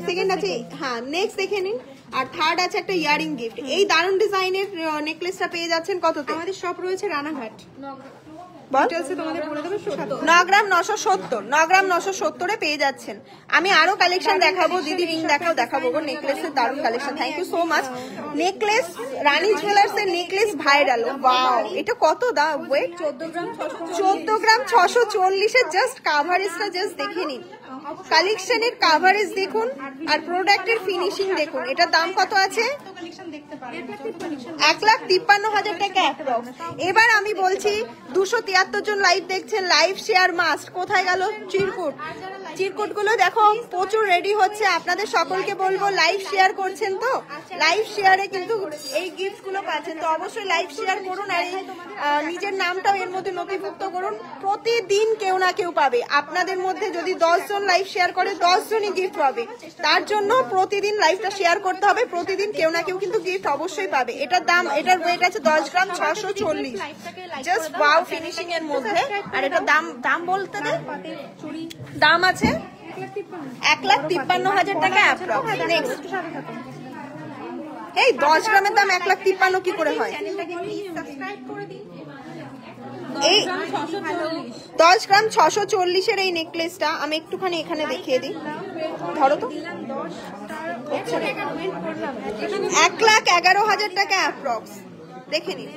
A: সেকেন্ড আছে হ্যাঁ নেক্সট দেখে নিন, আর থার্ড আছে একটা ইয়ারিং গিফট। এই দারুণ ডিজাইনের নেকলেসটা পেয়ে যাচ্ছেন কততে?
B: আমাদের শপ রয়েছে রানাঘাট,
A: বল
B: তোমাদের বলে দেবো
A: 9 গ্রাম 970, 9 গ্রাম 970 এ পেয়ে যাচ্ছেন। আমি আরো কালেকশন দেখাবো, দিদি রিং দেখাবো গো, নেকলেসের দারুণ collection. Thank you so much. Necklace Rani jewellers এর নেকলেস ভাইরাল, ওয়াও এটা কত দাম? ওয়েট 14 গ্রাম 640 এর জাস্ট কাভারেজটা জাস্ট দেখে নিন, কালেকশনের কাভারেজ দেখুন আর প্রোডাক্টের ফিনিশিং দেখুন। এটার দাম কত আছে? 1,53,000 টাকা অ্যাপ্রক্স। এবার আমি বলছি 273 জন লাইভ দেখছেন, লাইভ শেয়ার মাস্ট। কোথায় গেল চিরকুট গুলো? দেখো প্রচুর রেডি হচ্ছে, আপনাদের সকলকে বলবো লাইভ শেয়ার করছেন তো, লাইভ শেয়ারে কিন্তু এই গিফট গুলো পাচ্ছেন, তো অবশ্যই লাইভ শেয়ার করুন আর নিজের নামটাও এর মধ্যে নথিভুক্ত করুন। প্রতিদিন কেউ না কেউ পাবে, আপনাদের মধ্যে যদি 10 জন লাইভ শেয়ার করে 10 জনই গিফট পাবে। তার জন্য প্রতিদিন লাইভটা শেয়ার করতে হবে, প্রতিদিন কেউ না কেউ কিন্তু গিফট অবশ্যই পাবে। এটার দাম, এটার ওয়েট আছে 10 গ্রাম 640, জাস্ট ওয়াও ফিনিশিং এর মধ্যে। আর এটার দাম বলতে দে, দাম আছে 1,53,000 টাকা অ্যাপ্রক্স। নেক্সট এই 10 গ্রামের দাম 1,53,000 কি করে হয়? এই 10 গ্রাম 640 এর এই নেকলেসটা আমি একটুখানি এখানে দেখিয়ে দিই, ধরো তো। 1,11,000 টাকা অ্যাপ্রক্স, দেখে নিন,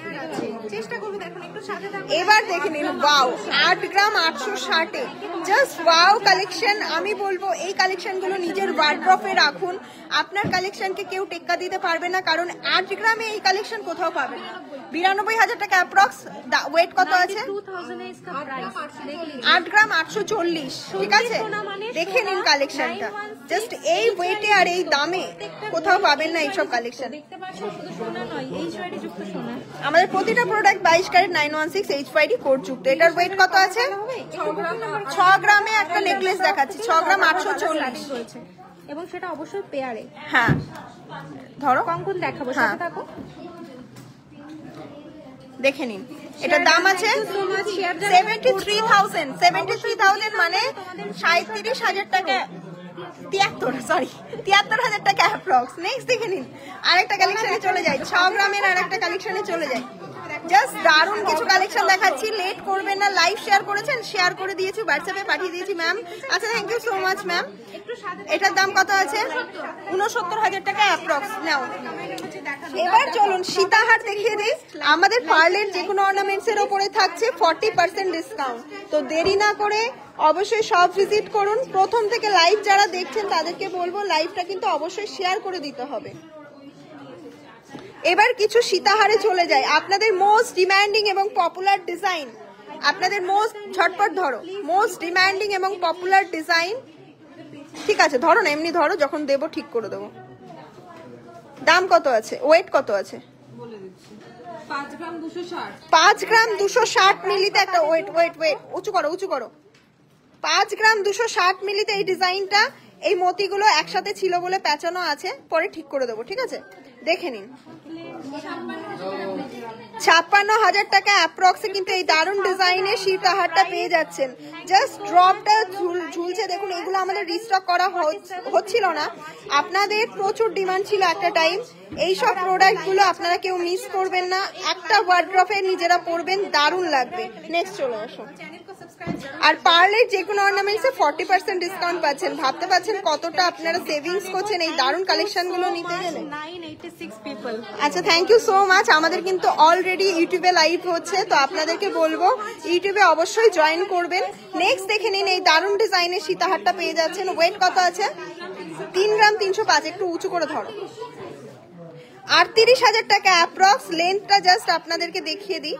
A: চেষ্টা করবো দেখুন একটু সাথে। এবার দেখে নিন, ওয়াও 8 গ্রাম 860 জাস্ট ওয়াও কালেকশন। আমি বলবো এই কালেকশন গুলো নিজের ওয়ার্ড্রপে রাখুন, আপনার কালেকশনকে কেউ টেক্কা দিতে পারবে না, কারণ 8 গ্রামে এই কালেকশন কোথাও পাবে না। 92,000 টাকা অ্যাপ্রক্স। ওয়েট কত আছে? 8 গ্রাম 840, ঠিক আছে? দেখে নিন কালেকশনটা, জাস্ট এই ওয়েটে আর এই দামে কোথাও পাবেন না এইসব কালেকশন। আমাদের প্রতিটা প্রোডাক্ট 22 ক্যারেট 916 HYD কোড যুক্ত। এটার ওয়েট কত আছে? 6 গ্রামে একটা নেকলেস দেখাচ্ছি, 6 গ্রাম 840,
B: এবং সেটা অবশ্যই পেয়ারে।
A: হ্যাঁ ধরো
B: কঙ্কন দেখাবো, সাথে থাকো।
A: দেখে নিন, এটার দাম আছে 73,000 মানে 37,000 টাকা, 73,000 টাকা অ্যাপ্রক্স। নেক্সট দেখে নিন, আরেকটা কালেকশনে চলে যায়, 6 গ্রামের আরেকটা কালেকশনে চলে যায়। জাস্ট দারুণ কিছু কালেকশন দেখাচ্ছি, লেট করবেন না। লাইভ শেয়ার করেছেন, শেয়ার করে দিয়েছি, হোয়াটসঅ্যাপে পাঠিয়ে দিয়েছি ম্যাম। আচ্ছা thank you so much ma'am. এটার দাম কত আছে? 69,000 টাকা অ্যাপ্রক্স। নাও এবার চলুন সীতাহার দেখিয়ে দিই। আমাদের পার্লের যে কোনো অর্নামেন্টস এর উপরে থাকছে 40% ডিসকাউন্ট, তো দেরি না করে অবশ্যই সব ভিজিট করুন। প্রথম থেকে লাইভ যারা দেখছেন তাদেরকে বলবো লাইভটা কিন্তু অবশ্যই শেয়ার করে দিতে হবে। এবার কিছু সীতাহারে চলে যায়, আপনাদের মোস্ট ডিমান্ডিং এবং পপুলার ডিজাইন, আপনাদের মোস্ট ঝটপট ধরো, মোস্ট ডিমান্ডিং এবং পপুলার ডিজাইন। ঠিক আছে ধরো না, এমনি ধরো, যখন দেবো ঠিক করে দেবো। দাম কত আছে? ওয়েট কত আছে? 5 গ্রাম 260 মিলিতে একটা ওয়েট উঁচু করো 5 গ্রাম 260 মিলিতে এই ডিজাইনটা। এই মতিগুলো একসাথে ছিল বলে পেঁচানো আছে, পরে ঠিক করে দেবো, ঠিক আছে? দেখে নিন 56,000 টাকা অ্যাপ্রক্সে কিন্তু এই দারুণ ডিজাইনের সীতাহারটা পেয়ে যাচ্ছেন। জাস্ট ড্রপটা ঝুলছে দেখুন, এগুলো আমাদের রিস্টক করা হচ্ছিল না, আপনাদের প্রচুর ডিমান্ড ছিল একটা টাইম। এইসব প্রোডাক্ট গুলো আপনারা কেউ মিস করবেন না, একটা ওয়ার্ড্রপে নিজেরা পরবেন, দারুণ লাগবে। নেক্সট চলে আসুন। আর পার্লের যে কোনো অর্নামেন্টস এ 40% ডিসকাউন্ট পাচ্ছেন, ভাবতে পারছেন কতটা আপনারা সেভিংস করছেন এই দারুণ কালেকশন গুলো নিতে গেলে। আচ্ছা থ্যাংক ইউ সো মাচ। আমাদের কিন্তু অলরেডি ইউটিউবে লাইভ হচ্ছে, তো আপনাদেরকে বলবো ইউটিউবে অবশ্যই জয়েন করবেন। নেক্সট দেখে নিন, এই দারুণ ডিজাইনের সীতাহারটা পেয়ে যাচ্ছেন। ওয়েট কত আছে? 3 গ্রাম 305, একটু উঁচু করে ধরো। 38,000 টাকা অ্যাপ্রক্স। লেন্থটা জাস্ট আপনাদেরকে দেখিয়ে দিই,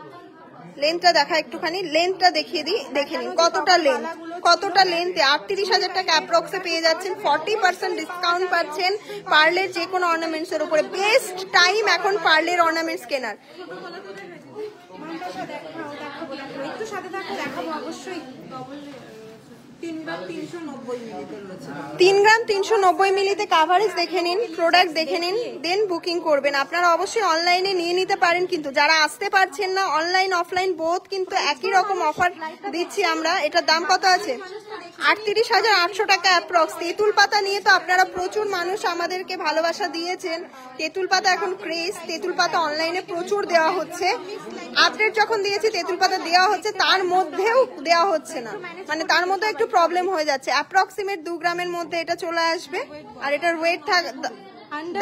A: লেন্থটা দেখা একটুখানি, লেন্থটা দেখিয়ে দিই, দেখে নিন কতটা লেন্থ, কতটা লেন্থে 38,000 টাকা অ্যাপ্রক্সে পেয়ে যাচ্ছেন। 40% ডিসকাউন্ট পাচ্ছেন পার্লের যে কোনো অর্নামেন্টস এর উপরে। বেস্ট টাইম এখন পার্লের অর্নামেন্টস কেনার।
B: একটু সাথে থাকো, দেখাবো অবশ্যই।
A: 3 গ্রাম 390 মিলিতে কাভারেজ দেখে নিন, প্রোডাক্ট দেখে নিন, দেন বুকিং করবেন। আপনারা অবশ্যই অনলাইনে নিয়ে নিতে পারেন, কিন্তু যারা আসতে পারছেন না অনলাইন অফলাইন বোথ কিন্তু একই রকম অফার দিচ্ছি আমরা। এটার দাম কত আছে? 38,800 টাকা অ্যাপ্রক্স। তেঁতুল পাতা নিয়ে তো আপনারা প্রচুর মানুষ আমাদেরকে ভালোবাসা দিয়েছেন। তেঁতুল পাতা এখন ক্রেজ, তেঁতুল পাতা অনলাইনে প্রচুর দেওয়া হচ্ছে। আপডেট যখন দিয়েছি তেঁতুল পাতা দেওয়া হচ্ছে, তার মধ্যেও দেওয়া হচ্ছে না, মানে তার মধ্যে একটু প্রবলেম হয়ে যাচ্ছে। অ্যাপ্রক্সিমেট 2 গ্রামের মধ্যে এটা চলে আসবে। আর এটার ওয়েট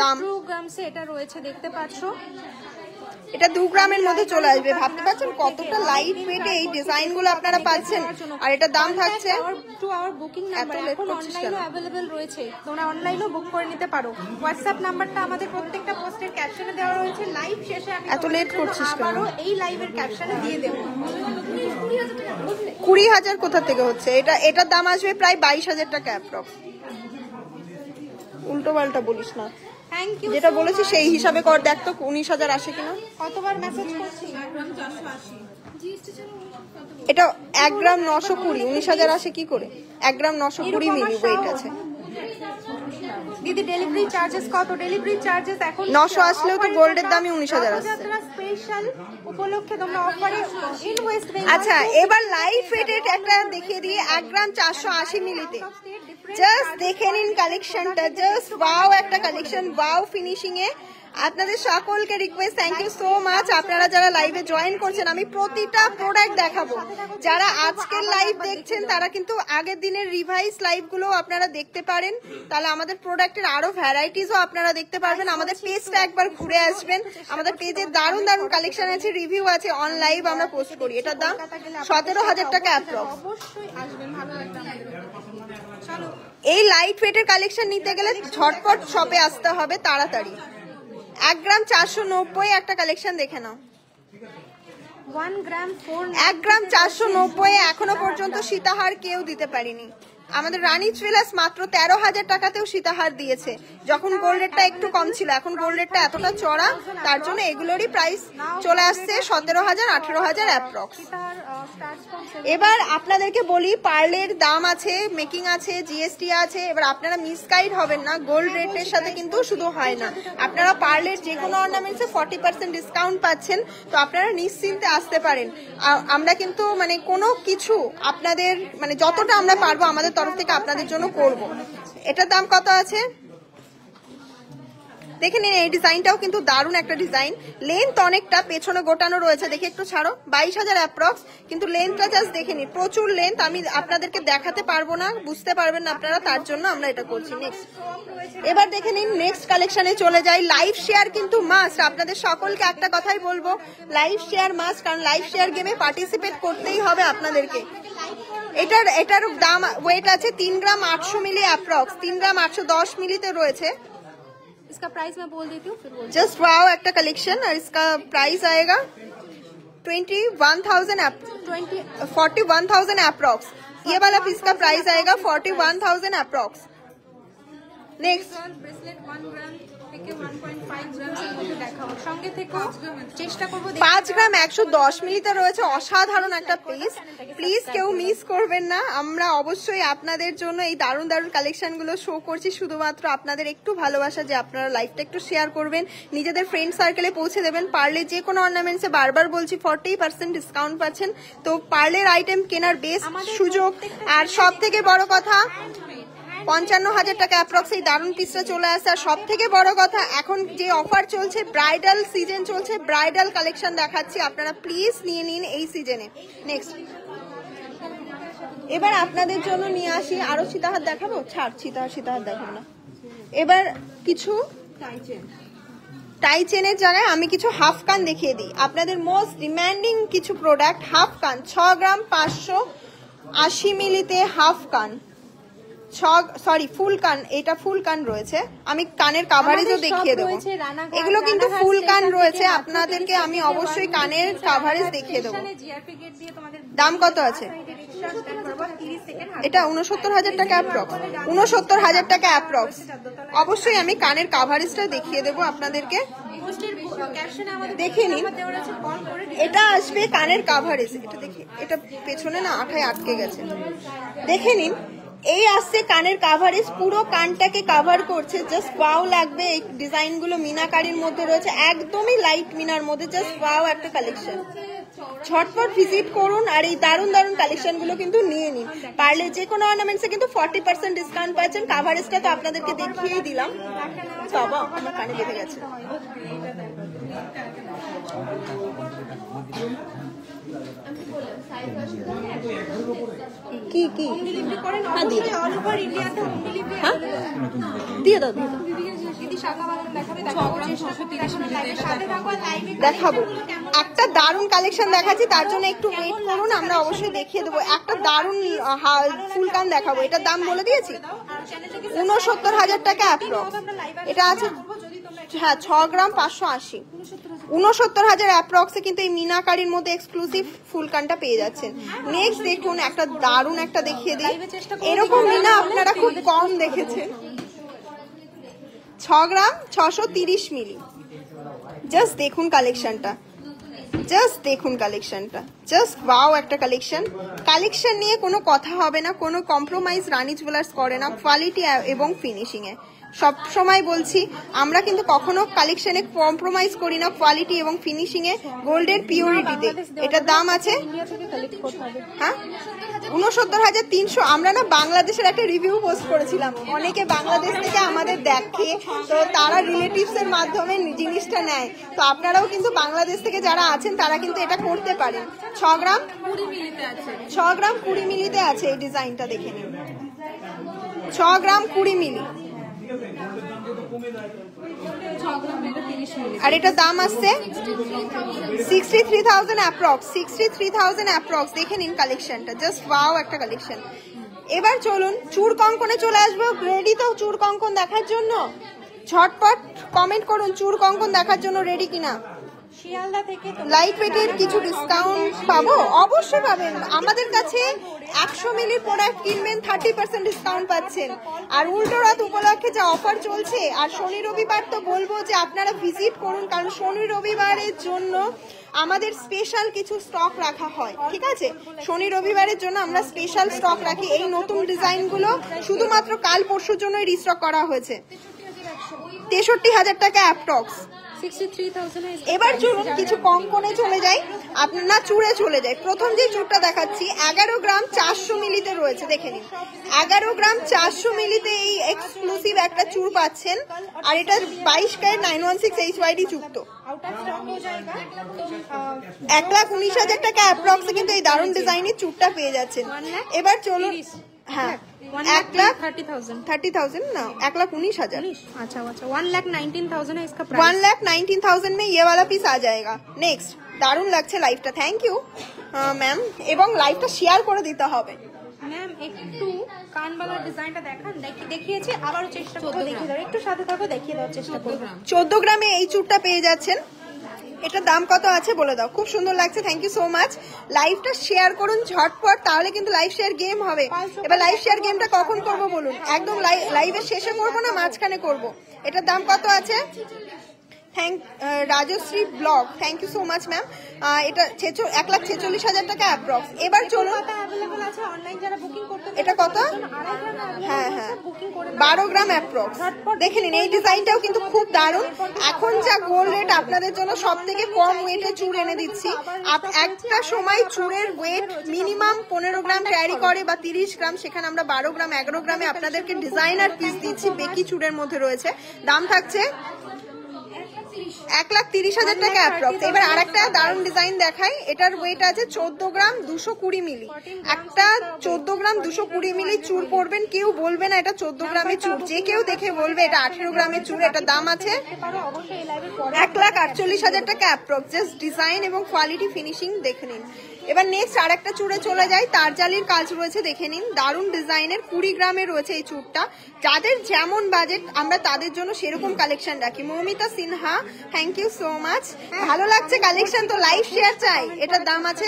A: দাম
B: 2 গ্রামসে এটা রয়েছে, দেখতে পাচ্ছো।
A: এটা 2 গ্রামের মধ্যে চলে আসবে। ভাবতে পারছেন কতটা লাইট ওয়েটে এই ডিজাইন গুলো আপনারা পাচ্ছেন। আর এটা দাম থাকছে
B: 2 আওয়ার বুকিং নাম্বার, এখন অনলাইনেও अवेलेबल রয়েছে, তোমরা অনলাইনেও বুক করে নিতে পারো। হোয়াটসঅ্যাপ নাম্বারটা আমাদের প্রত্যেকটা পোস্টের ক্যাপশনে দেওয়া রয়েছে। লাইভ শেষে আমি
A: এত লেট করছিস কেন?
B: আবারো এই লাইভের ক্যাপশনে দিয়ে দেব।
A: 20,000 কোথা থেকে হচ্ছে? এটার দাম আসবে প্রায় 22,000 টাকা অ্যাপ্রক্স। উল্টো পাল্টা বলিস না,
B: থ্যাংক ইউ।
A: যেটা বলেছি সেই হিসাবে কর। দেখ তো 19,000 আসে কিনা।
B: কতবার মেসেজ করছি?
A: এটা 1 গ্রাম 920, 19,000 আসে কি করে? 1 গ্রাম 920 মিলি ওয়েট আছে।
B: দিদি ডেলিভারি চার্জেস কত? ডেলিভারি চার্জেস এখন
A: 900 আসলেও তো গোল্ডের দামই 19,000 আসছে।
B: স্পেশাল উপলক্ষে তোমরা অফারে ইন ওয়েস্ট বেঙ্গল।
A: আচ্ছা, এবার লাইভ ওয়েটেড একটা দেখিয়ে দিয়ে 1 গ্রাম 480 মিলিতে জাস্ট দেখে নিন কালেকশনটা। জাস্ট ওয়াও একটা কালেকশন, ওয়াও ফিনিশিং এ। আপনাদের সকলকে request, thank you so much. আপনারা যারা লাইভে জয়েন করছেন, আমি প্রতিটা প্রোডাক্ট দেখাবো। যারা আজকের লাইভ দেখছেন তারা কিন্তু আগের দিনের রিভাইজ লাইভগুলো আপনারা দেখতে পারেন, তাহলে আমাদের প্রোডাক্টের আরো ভ্যারাইটিসও আপনারা দেখতে পারবেন। আমাদের পেজটা একবার ঘুরে আসবেন, আমাদের পেজে দারুণ দারুণ কালেকশন আছে, রিভিউ আছে, অন লাইভ আমরা পোস্ট করি। এটার দাম 17,000 টাকা অ্যাপ্রক্স।
B: অবশ্যই আসবেন, ভালো লাগবে আমাদের। চলো,
A: এই লাইট ওয়েটের কালেকশন নিতে গেলে ঝটপট শপে আসতে হবে তাড়াতাড়ি। 1 গ্রাম 490 একটা কালেকশন দেখে নাও।
B: 1 গ্রাম
A: 1 গ্রাম 490 এখনো পর্যন্ত সীতাহার কেউ দিতে পারিনি। আমাদের রানী জুয়েলার্স মাত্র 13,000 টাকাতেও সীতাহার দিয়েছে, যখন গোল্ড রেটটা একটু কম ছিল। এখন গোল্ড রেটটা এতটা চড়া, তার জন্য এগুলোরই প্রাইস চলে আসছে 17,000 18,000 অ্যাপ্রক্স। এবার আপনাদেরকে বলি, পার্লের দাম আছে, মেকিং আছে, জিএসটি আছে। এবার আপনারা মিসগাইড হবেন না, গোল্ড রেটের সাথে কিন্তু শুধু হয় না। আপনারা পার্লের যে কোনো অর্নামেন্টসে 40% ডিসকাউন্ট পাচ্ছেন, তো আপনারা নিশ্চিন্তে আসতে পারেন। আমরা কিন্তু মানে কোনো কিছু আপনাদের মানে যতটা আমরা পারবো আমাদের তরফ থেকে আপনাদের জন্য করব। এটার দাম কত আছে দেখে নিন। এই ডিজাইনটাও কিন্তু দারুণ একটা ডিজাইন। লেন্থ অনেকটা, পেছনে গোটানো রয়েছে, দেখে একটু ছাড়ো। 22,000 অ্যাপ্রক্স, কিন্তু লেন্থটা জাস্ট দেখে নিন, প্রচুর লেন্থ। আমি আপনাদেরকে দেখাতে পারবো না, বুঝতে পারবেন না আপনারা, তার জন্য আমরা এটা করছি। নেক্সট এবার দেখে নিন, নেক্সট কালেকশনে চলে যাই। লাইভ শেয়ার কিন্তু মাস্ট। আপনাদের সকলকে একটা কথাই বলবো, লাইভ শেয়ার মাস্ট, কারণ লাইভ শেয়ার গেমে পার্টিসিপেট করতেই হবে আপনাদেরকে। এটার দাম ওয়েট আছে 3 গ্রাম 800 মিলি অ্যাপ্রক্স, 3 গ্রাম 810 मिलीতে রয়েছে।
B: इसका प्राइस मैं बोल देती हूँ, फिर बोल।
A: जस्ट वाओ একটা कलेक्शन। और इसका प्राइस आएगा 41,000 अप्रॉक्स। ये वाला पीस का प्राइस आएगा 41,000 अप्रॉक्स। नेक्स्ट
B: ब्रेसलेट 1 গ্রাম থেকে 1.5 গ্রাম এর মধ্যে দেখাবো। সঙ্গে থেকে চেষ্টা করব
A: 5 গ্রাম 110 মিলিতে রয়েছে। অসাধারণ একটা পিস, প্লিজ কেউ মিস করবেন না। আমরা অবশ্যই আপনাদের জন্য এই দারুণ দারুণ কালেকশন গুলো শো করছি, শুধুমাত্র আপনাদের একটু ভালোবাসা, যে আপনারা লাইভটা একটু শেয়ার করবেন, নিজেদের ফ্রেন্ড সার্কেলে পৌঁছে দেবেন। পার্লে যে কোনো অর্নামেন্টসে বারবার বলছি 40% ডিসকাউন্ট পাচ্ছেন, তো পার্লের আইটেম কেনার বেস্ট সুযোগ। আর সব থেকে বড় কথা, 55,000 টাকা অ্যাপ্রক্স এই দারুণ পিসটা চলে আসছে। আর সব থেকে বড় কথা, এখন যে অফার চলছে, ব্রাইডাল সিজন চলছে, ব্রাইডাল কালেকশন দেখাচ্ছি, আপনারা প্লিজ নিয়ে নিন এই সিজনে। নেক্সট এবার আপনাদের জন্য নিয়ে আসি আরো সীতাহার দেখাবো। ছাড়, সীতাহার দেখাবো না। এবার কিছু টাই চেনের জায়গায় আমি কিছু হাফ কান দেখিয়ে দিই। আপনাদের মোস্ট ডিমান্ডিং কিছু প্রোডাক্ট, হাফ কান 6 গ্রাম 580 মিলিতে হাফ কান। সরি ফুল কান, এটা ফুল কান রয়েছে। আমি কানের কাভারেজও দেখিয়ে দেবো, এগুলো কিন্তু ফুল কান রয়েছে, আপনাদেরকে আমি অবশ্যই কানের কাভারেজ দেখিয়ে দেবো। দাম কত আছে এটা? 69,000 টাকা অ্যাপ্রক্স, 69,000 টাকা অ্যাপ্রক্স। অবশ্যই আমি কানের কাভারেজটা দেখিয়ে দেবো আপনাদেরকে, দেখে নিন। এটা আসবে কানের কাভারেজ, এটা দেখি, এটা পেছনে না আঠায় আটকে গেছে, দেখে নিন। এই আসছে কানের কাভারেজ, পুরো কানটাকে কাভার করছে, জাস্ট ওয়াও লাগবে। এই ডিজাইন গুলো মিনাকারির মধ্যে রয়েছে, একদমই লাইট মিনার মধ্যে, জাস্ট ওয়াও একটা কালেকশন। ঝটপট ভিজিট করুন আর এই দারুন দারুন কালেকশন গুলো কিন্তু নিয়ে নিন। পারলে যে কোনো অর্নামেন্টসে কিন্তু 40% ডিসকাউন্ট পাচ্ছেন। কাভারেজটা তো আপনাদেরকে দেখিয়েই দিলাম। বাবা আমার কানে বেঁধে গেছে। কি কি দিয়ে দাও, দেখাবো একটা দারুন কালেকশন দেখাচ্ছি, তার জন্য একটু ওয়েট করুন, আমরা অবশ্যই দেখিয়ে দেবো। একটা দারুন ফুল কান দেখাবো, এটার দাম বলে দিয়েছি 69,000 টাকা অ্যাপ্রক্স। এটা আছে হ্যাঁ 6 গ্রাম 580, 69,000 অ্যাপ্রক্সে কিন্তু এই মিনাকারির মধ্যে এক্সক্লুসিভ ফুল কানটা পেয়ে যাচ্ছেন। নেক্সট দেখুন একটা দারুন একটা দেখিয়ে দিই, এরকম মিনা আপনারা খুব কম দেখেছেন। 6 গ্রাম 630 মিলি। জাস্ট দেখুন কালেকশনটা, জাস্ট দেখুন কালেকশনটা, জাস্ট ওয়াও একটা কালেকশন। কালেকশন নিয়ে কোনো কথা হবে না, কোনো কম্প্রোমাইজ রানী জুয়েলার্স করে না কোয়ালিটি এবং ফিনিশিং এ। সব সময় বলছি আমরা কিন্তু কখনো কালেকশনে কম্প্রোমাইজ করি না কোয়ালিটি এবং ফিনিশিং এ, গোল্ডের পিওরিটিতে। এটার দাম আছে হ্যাঁ 69,300। আমরা না বাংলাদেশের একটা রিভিউ পোস্ট করেছিলাম, অনেকে বাংলাদেশ থেকে আমাদের দেখে, তো তারা রিলেটিভস এর মাধ্যমে জিনিসটা নেয়। তো আপনারাও কিন্তু বাংলাদেশ থেকে যারা আছেন তারা কিন্তু এটা করতে পারেন। 6 গ্রাম 20 মিলিতে আছে এই ডিজাইনটা, দেখে নিন। 6 গ্রাম 20 মিলি আর এটা দাম আসছে 63,000 অ্যাপ্রক্স, 63,000 অ্যাপ্রক্স। দেখে নিন কালেকশনটা, জাস্ট ওয়াও একটা কালেকশন। এবার চলুন চূড় কঙ্কনে চলে আসবো। রেডি তো চূড় কঙ্কন দেখার জন্য? ঝটপট কমেন্ট করুন চূড় কঙ্কন দেখার জন্য রেডি কিনা। লাইট ওয়েটের কিছু ডিসকাউন্ট পাবো? অবশ্যই পাবেন। আমাদের কাছে 100 মিলির প্রোডাক্ট কিনবেন 30% ডিসকাউন্ট পাচ্ছেন। আর উল্টো রাত উপলক্ষে যা অফার চলছে, আর শনি রবিবার তো বলবো যে আপনারা ভিজিট করুন, কারণ শনি রবিবারের জন্য আমাদের স্পেশাল কিছু স্টক রাখা হয়, ঠিক আছে? শনি রবিবারের জন্য আমরা স্পেশাল স্টক রাখি। এই নতুন ডিজাইনগুলো শুধুমাত্র কাল পরশুর জন্যই রিস্টক করা হয়েছে। 63,000 টাকা অ্যাপ্রক্স। এবার চলুন কিছু কঙ্কনে চলে যাই, আপনার চূড়ে চলে যাই। প্রথম যে চূড়টা দেখাচ্ছি 11 গ্রাম 400 মিলিতে রয়েছে, দেখে নিন। 11 গ্রাম 400 মিলিতে এই এক্সক্লুসিভ একটা চূড় পাচ্ছেন, আর এটা 22 ক্যারেট 916 HYD যুক্ত। 1,19,000 টাকা অ্যাপ্রক্সে কিন্তু এই দারুণ ডিজাইনের চূড়টা পেয়ে যাচ্ছেন। এবার চলুন হ্যাঁ 1,30,000 ना 1,19,000।
B: अच्छा 1,19,000 है इसका प्राइस।
A: 1,19,000 में ये वाला पीस आ जाएगा। नेक्स्ट দারুণ লাগছে লাইভটা, থ্যাংক ইউ ম্যাম। এবং লাইভটা শেয়ার করে দিতে হবে
B: ম্যাম। একটু কানবালা ডিজাইনটা দেখান, দেখিয়েছি আবারও চেষ্টা করব দেখিয়ে দাও, একটু সাথে থাকো দেখিয়ে দেওয়ার চেষ্টা করব।
A: 14 গ্রামে এই চূড়টা পেয়ে যাচ্ছেন। এটার দাম কত আছে বলে দাও, খুব সুন্দর লাগছে, থ্যাংক ইউ সো মাচ। লাইভটা শেয়ার করুন ঝটপট, তাহলে কিন্তু লাইভ শেয়ার গেম হবে। এবার লাইভ শেয়ার গেমটা কখন করব বলুন? একদম লাইভের শেষে করব না মাঝখানে করব? এটার দাম কত আছে? Rajshree blog, thank you so much ma'am. এটা 1,46,000 টাকা অ্যাপ্রক্স। এবার চলুন এটা কত? হ্যাঁ হ্যাঁ 12 গ্রাম অ্যাপ্রক্স। দেখে নিন এই ডিজাইনটাও কিন্তু খুব দারুণ। এখন যা গোল্ড রেট আপনাদের জন্য সব থেকে কম ওয়েটে চূড় এনে দিচ্ছি। একটা সময় চূড়ের ওয়েট মিনিমাম 15 গ্রাম ক্যারি করে বা 30 গ্রাম, সেখানে আমরা 12 গ্রাম 11 গ্রামে আপনাদেরকে ডিজাইনার পিস দিচ্ছি, বেকি চূড়ের মধ্যে রয়েছে। দাম থাকছে 1,30,000 টাকা অ্যাপ্রক্স। এবার আরেকটা দারুণ ডিজাইন দেখাই, এটার ওয়েট আছে 14 গ্রাম 220 মিলি। একটা 14 গ্রাম 220 মিলি চূড় পড়বেন, কেউ বলবে না এটা 14 গ্রামের চূড়, যে কেউ দেখে বলবে এটা 18 গ্রামের চূড়। এটার দাম আছে 1,48,000 টাকা অ্যাপ্রক্স। জাস্ট ডিজাইন এবং কোয়ালিটি ফিনিশিং দেখে নিন। এবার নেক্সট আর একটা চূড়ে চলে যাই, তারজালির কাজ রয়েছে দেখে নিন, দারুণ ডিজাইনের 20 গ্রামে রয়েছে এই চূড়টা। যাদের যেমন বাজেট আমরা তাদের জন্য সেরকম কালেকশন রাখি। Moumita Sinha, thank you so much. ভালো লাগছে কালেকশন তো লাইভ শেয়ার চাই। এটার দাম আছে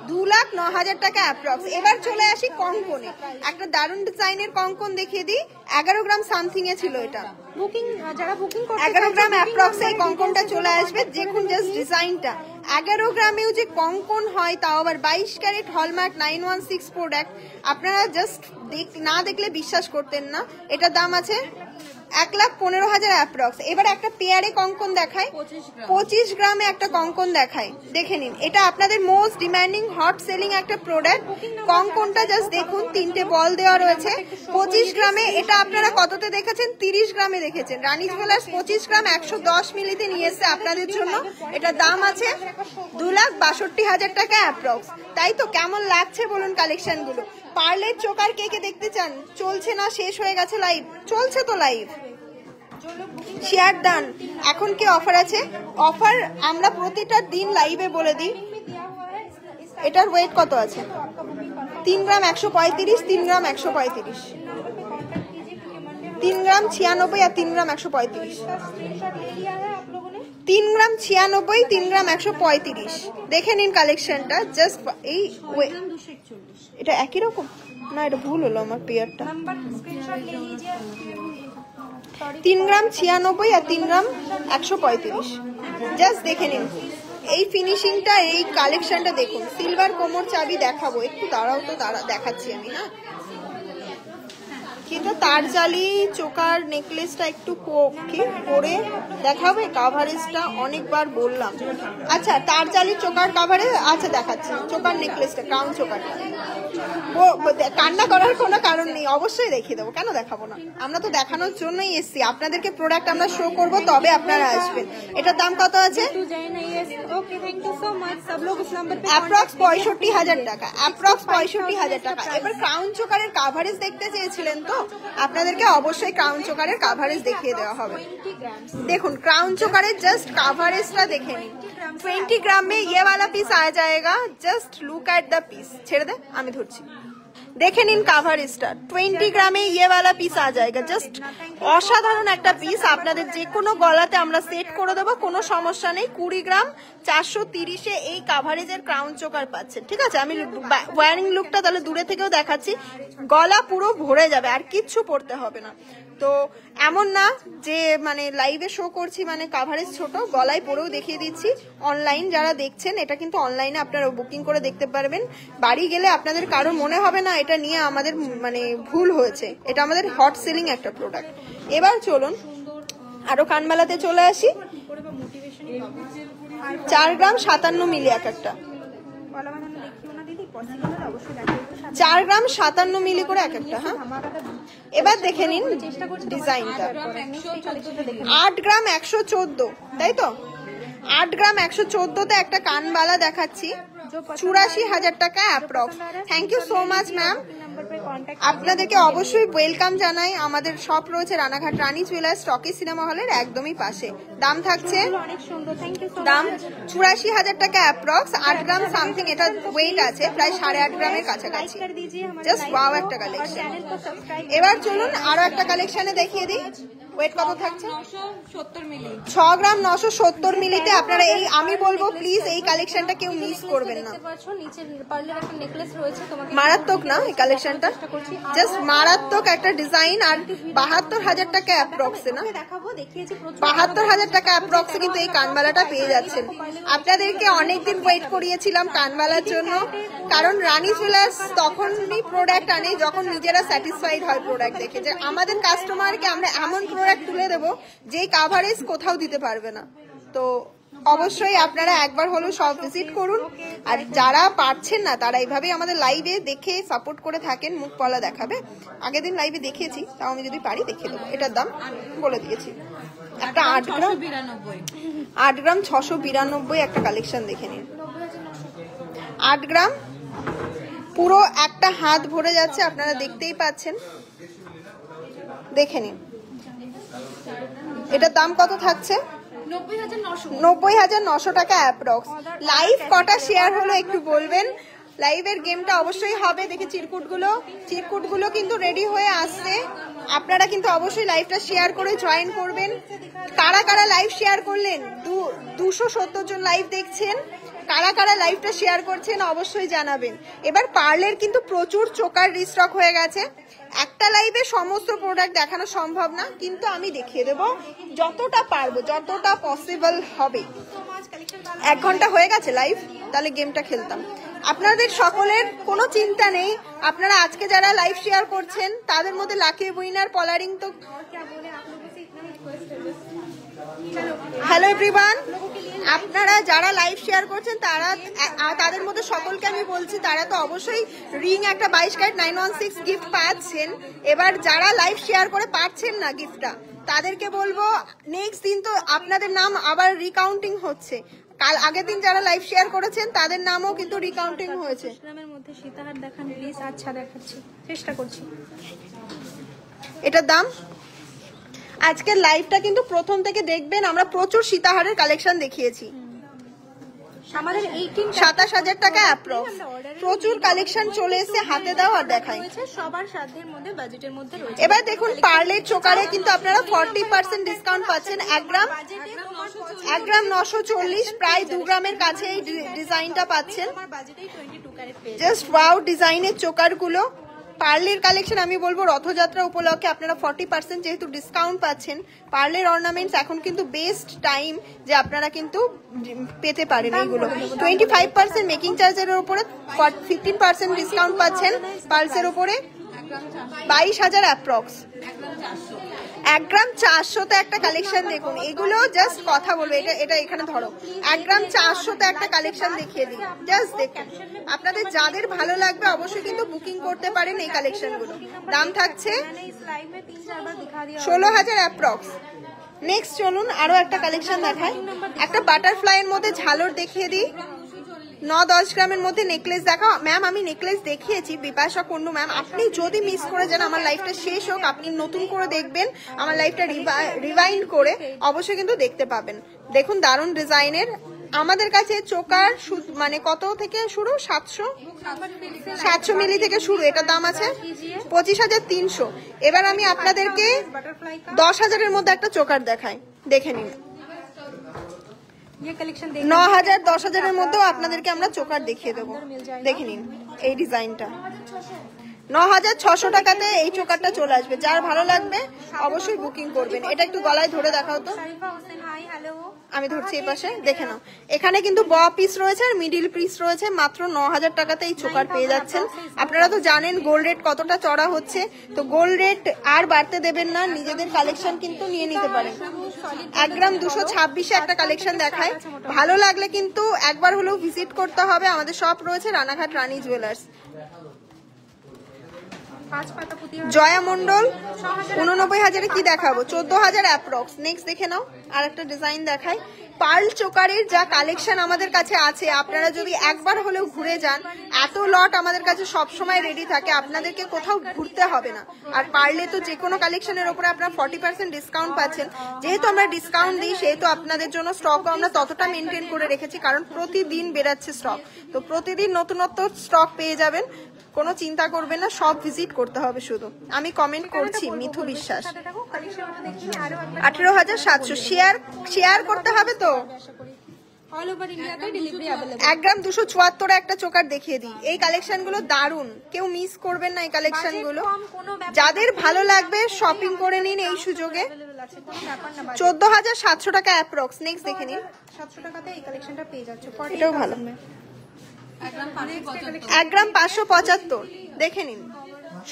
A: 2,09,000 টাকা অ্যাপ্রক্স। এবার চলে আসি কঙ্কনে, একটা দারুণ ডিজাইনের কঙ্কন দেখিয়ে দিই। 11 গ্রাম সামথিং এ ছিল এটা,
B: বুকিং যারা বুকিং করতে
A: 11 গ্রাম অ্যাপ্রক্স এই কঙ্কনটা চলে আসবে। দেখুন জাস্ট ডিজাইনটা, 11 গ্রামেও যে কঙ্কন হয় তাও আবার 22 ক্যারেট হলমার্ক 916 প্রোডাক্ট, আপনারা জাস্ট না দেখলে বিশ্বাস করতেন না। এটার দাম আছে 1,15,000 অ্যাপ্রক্স। এবার একটা পেয়ারে কঙ্কন দেখায়, 25 গ্রামে একটা কঙ্কন দেখায়, দেখে নিন। এটা আপনাদের মোস্ট ডিমান্ডিং হট সেলিং একটা প্রোডাক্ট। কঙ্কনটা জাস্ট দেখুন, 3টে বল দেওয়া রয়েছে 25 গ্রামে। এটা আপনারা কততে দেখেছেন? 30 গ্রামে দেখেছেন। রানী জুয়েলার্স 25 গ্রাম 110 মিলিতে নিয়ে এসছে আপনাদের জন্য। এটার দাম আছে 2,62,000 টাকা অ্যাপ্রক্স। তাই তো, কেমন লাগছে বলুন কালেকশন গুলো? পার্লের চোকার কে কে দেখতে চান? চলছে না, শেষ হয়ে গেছে লাইভ? চলছে তো লাইভ, শেয়ার ডান। এখন কি অফার আছে? অফার আমরা প্রতিটা দিন লাইভে বলে দিই। এটার ওয়েট কত আছে? 3 গ্রাম 135, 3 গ্রাম 135, 3 গ্রাম 96 আর 3 গ্রাম 135, 3 গ্রাম 96, 3 গ্রাম 135। দেখে নিন কালেকশনটা জাস্ট। এই এটা একই রকম না, এটা ভুল হলো আমার পেয়ারটা। 3 গ্রাম 96 আর 3 গ্রাম 135, জাস্ট দেখে নিন এই ফিনিশিংটা, এই কালেকশনটা দেখুন। সিলভার কোমর চাবি দেখাবো, একটু দাঁড়াও তো, দেখাচ্ছি আমি। হ্যাঁ, কিন্তু তারজালি চোকার নেকলেসটা একটু কি পরে দেখাবে? কাভারেজটা অনেকবার বললাম। আচ্ছা, তারজালি চোকার কাভারেজ আচ্ছা দেখাচ্ছি। চোকার নেকলেসটা, ক্রাউন চোকারটা, কান্না করার কোনো কারণ নেই, অবশ্যই দেখিয়ে দেবো। কেন দেখাবো না? আমরা তো দেখানোর জন্যই এসছি, আপনাদেরকে প্রোডাক্ট আমরা শো করব, তবে আপনারা আসবেন। এটার দাম কত আছে? অ্যাপ্রক্স 65,000 টাকা, অ্যাপ্রক্স 65,000 টাকা। এবার ক্রাউন চোকারের কাভারেজ দেখতে চেয়েছিলেন তো, আপনাদেরকে অবশ্যই ক্রাউন চোকারের কাভারেজ দেখিয়ে দেওয়া হবে। দেখুন ক্রাউন চোকারের জাস্ট কাভারেজটা দেখে নিন। 20 ग्राम में ये वाला पीस आ जाएगा, just look at the piece. ছেড়ে দে, আমি ধরছি। দেখে নিন কাভারেজটা, 20 গ্রামে ইয়ে वाला পিস आ जाएगा। জাস্ট অসাধারণ একটা পিস, আপনাদের যে কোনো গলাতে আমরা সেট করে দেবো, কোনো সমস্যা নেই। 20 গ্রাম 430-এ এই কাভারেজের ক্রাউন চোকার পাচ্ছেন। ঠিক আছে, আমি ওয়ারিং লুকটা তাহলে দূরে থেকেও দেখাচ্ছি। গলা পুরো ভরে যাবে, আর কিচ্ছু পরতে হবে না। তো এমন না যে মানে লাইভে শো করছি মানে কাভারেজ ছোট, গলায় পরেও দেখিয়ে দিচ্ছি। অনলাইন যারা দেখছেন, এটা কিন্তু অনলাইনে আপনারা বুকিং করে দেখতে পারবেন। বাড়ি গেলে আপনাদের কারো মনে হবে না এটা নিয়ে আমাদের মানে ভুল হয়েছে। এটা আমাদের হট সেলিং একটা প্রোডাক্ট। এবার চলুন আরো কানবালাতে চলে আসি। 4 গ্রাম 57 মিলি এক একটা, 4 গ্রাম 57 মিলি করে এক একটা। হ্যাঁ, এবার দেখে নিন ডিজাইনটা। 8 গ্রাম 114, তাই তো? 8 গ্রাম 114-তে একটা কানবালা দেখাচ্ছি, 84,000 টাকা approx. Thank you so much ma'am, আপনাদেরকে অবশ্যই ওয়েলকাম জানাই। আমাদের শপ রয়েছে রানাঘাট রানী জুয়েলার্স, স্টকি সিনেমা হলের একদমই পাশে। দাম থাকছে, দাম 84,000 টাকা অ্যাপ্রক্স। 8 গ্রাম সামথিং এটা ওয়েট আছে, প্রায় 8.5 গ্রামের কাছাকাছি। জাস্ট ওয়াও একটা কালেকশন। এবার চলুন আরো একটা কালেকশনে দেখিয়ে দিই। ওয়েট কত থাকছে? 6 গ্রাম 970 মিলিতে আপনারা এই, আমি বলবো প্লিজ এই কালেকশনটা কেউ মিস করবেন না। মারাত্মক না এই কালেকশনটা? জাস্ট মারাত্মক একটা ডিজাইন। আর 72,000 টাকা অ্যাপ্রক্সে, না 72,000 টাকা অ্যাপ্রক্সে কিন্তু এই কানবালাটা পেয়ে যাচ্ছেন। আপনাদেরকে অনেকদিন ওয়েট করিয়েছিলাম কানবালার জন্য, কারণ রানী জুয়েলার্স তখনই প্রোডাক্ট আনে যখন নিজেরা স্যাটিসফাইড হয় প্রোডাক্ট দেখে, যে আমাদের কাস্টমারকে আমরা এমন প্রোডাক্ট তুলে দেবো যেই কাভারেজ কোথাও দিতে পারবে না। তো অবশ্যই আপনারা একবার হলো সব ভিজিট করুন। আর যারা পারছেন না তারা এইভাবেই আমাদের লাইভে দেখে সাপোর্ট করে থাকেন। মুখ পলা দেখাবে, আগের দিন লাইভে দেখিয়েছি, তাও আমি যদি পারি দেখিয়ে দেবো। এটার দাম বলে দিয়েছি। একটা 8 গ্রাম 692 একটা কালেকশন দেখে নিন। 8 গ্রাম পুরো একটা হাত ভরে যাচ্ছে, আপনারা দেখতেই পাচ্ছেন, দেখে নিন। এটার দাম কত থাকছে? 90,900 টাকা অ্যাপ্রক্স। লাইভ কটা শেয়ার হলো একটু বলবেন। লাইভের গেমটা অবশ্যই হবে। দেখে চিরকুটগুলো কিন্তু রেডি হয়ে আসছে। আপনারা কিন্তু অবশ্যই লাইভটা শেয়ার করে জয়েন করবেন। কারা কারা লাইভ শেয়ার করলেন? 270 জন লাইভ দেখছেন। কারা কারা লাইভটা শেয়ার করছেন অবশ্যই জানাবেন। এবার পার্লের কিন্তু প্রচুর চোকার রিস্টক হয়ে গেছে। একটা লাইভে সমস্ত প্রোডাক্ট দেখানো সম্ভব না, কিন্তু আমি দেখিয়ে দেবো যতটা পারবো, যতটা পসিবল হবে। 1 ঘন্টা হয়ে গেছে লাইভ, তাহলে গেমটা খেলতাম। আপনাদের সকলের কোনো চিন্তা নেই। আপনারা আজকে যারা লাইভ শেয়ার করছেন তাদের মধ্যে লাকি উইনার পলারিং তো। হ্যালো এভরিওয়ান, আপনারা যারা লাইভ শেয়ার করছেন তাদের মধ্যে সকলকে আমি বলছি তারা তো অবশ্যই রিং একটা 22 ক্যারেট 916 গিফট পাচ্ছেন। এবার যারা লাইভ শেয়ার করে পাচ্ছেন না গিফটটা, তাদেরকে বলবো নেক্সট দিন তো আপনাদের নাম আবার রিকাউন্টিং হচ্ছে। কাল আগের দিন যারা লাইভ শেয়ার করেছেন তাদের নামও কিন্তু রিকাউন্টিং হয়েছে।
B: নামের মধ্যে সীতাহার দেখান প্লিজ। আচ্ছা দেখাচ্ছি, চেষ্টা করছি।
A: এটার দাম আজকের লাইভটা কিন্তু প্রথম থেকে দেখবেন। আমরা প্রচুর সীতাহারের কালেকশন দেখিয়েছি।
B: আমাদের
A: 27,000 টাকা অ্যাপ্রক্স। প্রচুর কালেকশন চলে এসেছে, হাতে দাও আর দেখাই।
B: সবার সাধ্যের মধ্যে, বাজেটের মধ্যে রয়েছে।
A: এবার দেখুন পার্লের চোকারে কিন্তু আপনারা 40% ডিসকাউন্ট পাচ্ছেন। 1 গ্রাম 940, প্রায় 2 গ্রামের কাছে এই ডিজাইনটা পাচ্ছেন। জাস্ট ওয়াও ডিজাইনের চোকারগুলো। পার্লের কালেকশন আমি বলবো রথযাত্রা উপলক্ষে আপনারা 40% যেহেতু ডিসকাউন্ট পাচ্ছেন। পার্লের অর্নামেন্টস এখন কিন্তু বেস্ট টাইম যে আপনারা কিন্তু পেতে পারেন এইগুলো। 25% মেকিং চার্জের উপরে 15% ডিসকাউন্ট পাচ্ছেন। পার্লসের উপরে 22,000 অ্যাপ্রক্স। 1 গ্রাম 400তে একটা কালেকশন দেখুন। এগুলো জাস্ট কথা বলবো, এটা এখানে ধরো। 1 গ্রাম 400তে একটা কালেকশন দেখিয়ে দিই, জাস্ট দেখুন। আপনাদের যাদের ভালো লাগবে অবশ্যই কিন্তু বুকিং করতে পারেন এই কালেকশনগুলো। দাম থাকছে 16,000 অ্যাপ্রক্স। নেক্সট চলুন আরো একটা কালেকশন দেখাই। একটা বাটারফ্লাইয়ের মধ্যে ঝালর দেখিয়ে দিই। 9-10 গ্রামের মধ্যে নেকলেস দেখাও। ম্যাম আমি নেকলেস দেখিয়েছি, বিপাশা কুন্ডু ম্যাম। আপনি যদি মিস করে যান, আমার লাইফটা শেষ হোক, আপনি নতুন করে দেখবেন, আমার লাইফটা রিভাইন্ড করে অবশ্যই কিন্তু দেখতে পাবেন। দেখুন দারুণ ডিজাইনের। আমাদের কাছে চোকার মানে কত থেকে শুরু? 700 মিলি থেকে শুরু। এটার দাম আছে 25,300। এবার আমি আপনাদেরকে 10,000-এর মধ্যে একটা চোকার দেখাই, দেখে নিন। 9,000 10,000-এর মধ্যেও আপনাদেরকে আমরা চোকার দেখিয়ে দেবো, দেখে নিন এই ডিজাইনটা। 9,600 টাকাতে এই চোকারটা চলে আসবে। যার ভালো লাগবে অবশ্যই বুকিং করবেন। এটা একটু গলায় ধরে দেখাও তো। আমি ধরছি এই পাশে, দেখে নাও। এখানে কিন্তু ব পিস রয়েছে আর মিডিল পিস রয়েছে। মাত্র 9,000 টাকাতে এই চোকার পেয়ে যাচ্ছেন। আপনারা তো জানেন গোল্ড রেট কতটা চড়া হচ্ছে, তো গোল্ড রেট আর বাড়তে দেবেন না। নিজেদের কালেকশন কিন্তু নিয়ে নিতে পারেন। 1 গ্রাম 226-এ একটা কালেকশন দেখায়। ভালো লাগলে কিন্তু একবার হলেও ভিজিট করতে হবে। আমাদের শপ রয়েছে রানাঘাট রানী জুয়েলার্স। জয়া মন্ডল 89,000-এ কি দেখাবো? 14,000 অ্যাপ্রক্স। নেক্সট দেখে নাও আর একটা ডিজাইন দেখাই। পার্ল চোকারের যা কালেকশন আমাদের কাছে আছে, আপনারা যদি একবার হলেও ঘুরে যান, এত লট আমাদের কাছে সব সময় রেডি থাকে, আপনাদেরকে কোথাও ঘুরতে হবে না। আর পারলে তো যে কোনো কালেকশনের উপরে আপনারা 40% ডিসকাউন্ট পাচ্ছেন। যেহেতু আমরা ডিসকাউন্ট দিই, সেহেতু আপনাদের জন্য স্টকও আমরা ততটা মেনটেন করে রেখেছি, কারণ প্রতিদিন বেরাচ্ছে স্টক। তো প্রতিদিন নতুনত্ব স্টক পেয়ে যাবেন, কোনো চিন্তা করবেন না। সব ভিজিট করতে হবে শুধু। আমি কমেন্ট করছি মিথু বিশ্বাস। 18,700 শেয়ার করতে হবে তো। 1 গ্রাম 274 একটা চোকার দেখিয়ে দিই। এই কালেকশন গুলো দারুন, কেউ মিস করবেন না এই কালেকশন গুলো। যাদের ভালো লাগবে শপিং করে নিন এই সুযোগে। 14,700 টাকা অ্যাপ্রক্স। নেক্সট দেখে নিন।
B: 700 টাকাতে এই কালেকশনটা পেয়ে যাচ্ছে।
A: এটাও ভালো। 1 গ্রাম 575 দেখে নিন।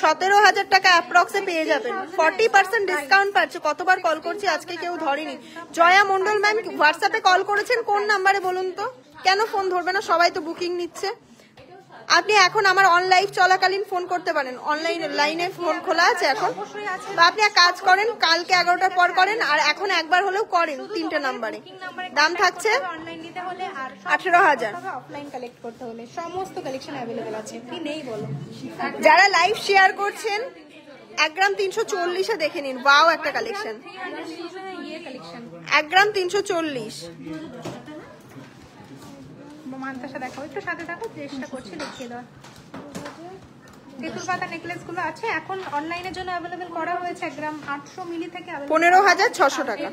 A: 17,000 টাকা অ্যাপ্রক্সে পেয়ে যাবেন। 40% ডিসকাউন্ট পাচ্ছে। কতবার কল করছি, আজকে কেউ ধরেনি। জয়া মন্ডল ম্যাম হোয়াটসঅ্যাপে কল করেছেন কোন নাম্বারে বলুন তো? কেন ফোন ধরবে না? সবাই তো বুকিং নিচ্ছে। আপনি এখন আমার অনলাইভ চলাকালীন ফোন করতে পারেন। অনলাইন লাইনে ফোন খোলা আছে এখন। বা আপনি এক কাজ করেন, কালকে 11টার পর করেন, আর এখন একবার হলেও করেন 3টে নাম্বারে। দাম থাকছে 18,000।
B: অফলাইন কালেক্ট করতে হলে সমস্ত কালেকশন अवेलेबल আছে। কি নেই বলো?
A: যারা লাইভ শেয়ার করছেন 1 গ্রাম 340-এ দেখে নিন। ওয়াও একটা কালেকশন।
B: কালেকশন
A: 1 গ্রাম 340।
B: মানতাসা দেখাও, একটু সাথে থাকো, চেষ্টা করছি দেখিয়ে দেওয়ার। তেঁতুল পাতা নেকলেস গুলো আছে এখন অনলাইনের জন্য অ্যাভেলেবেল করা হয়েছে। 1 গ্রাম 800 মিলি থেকে
A: 15,600 টাকা।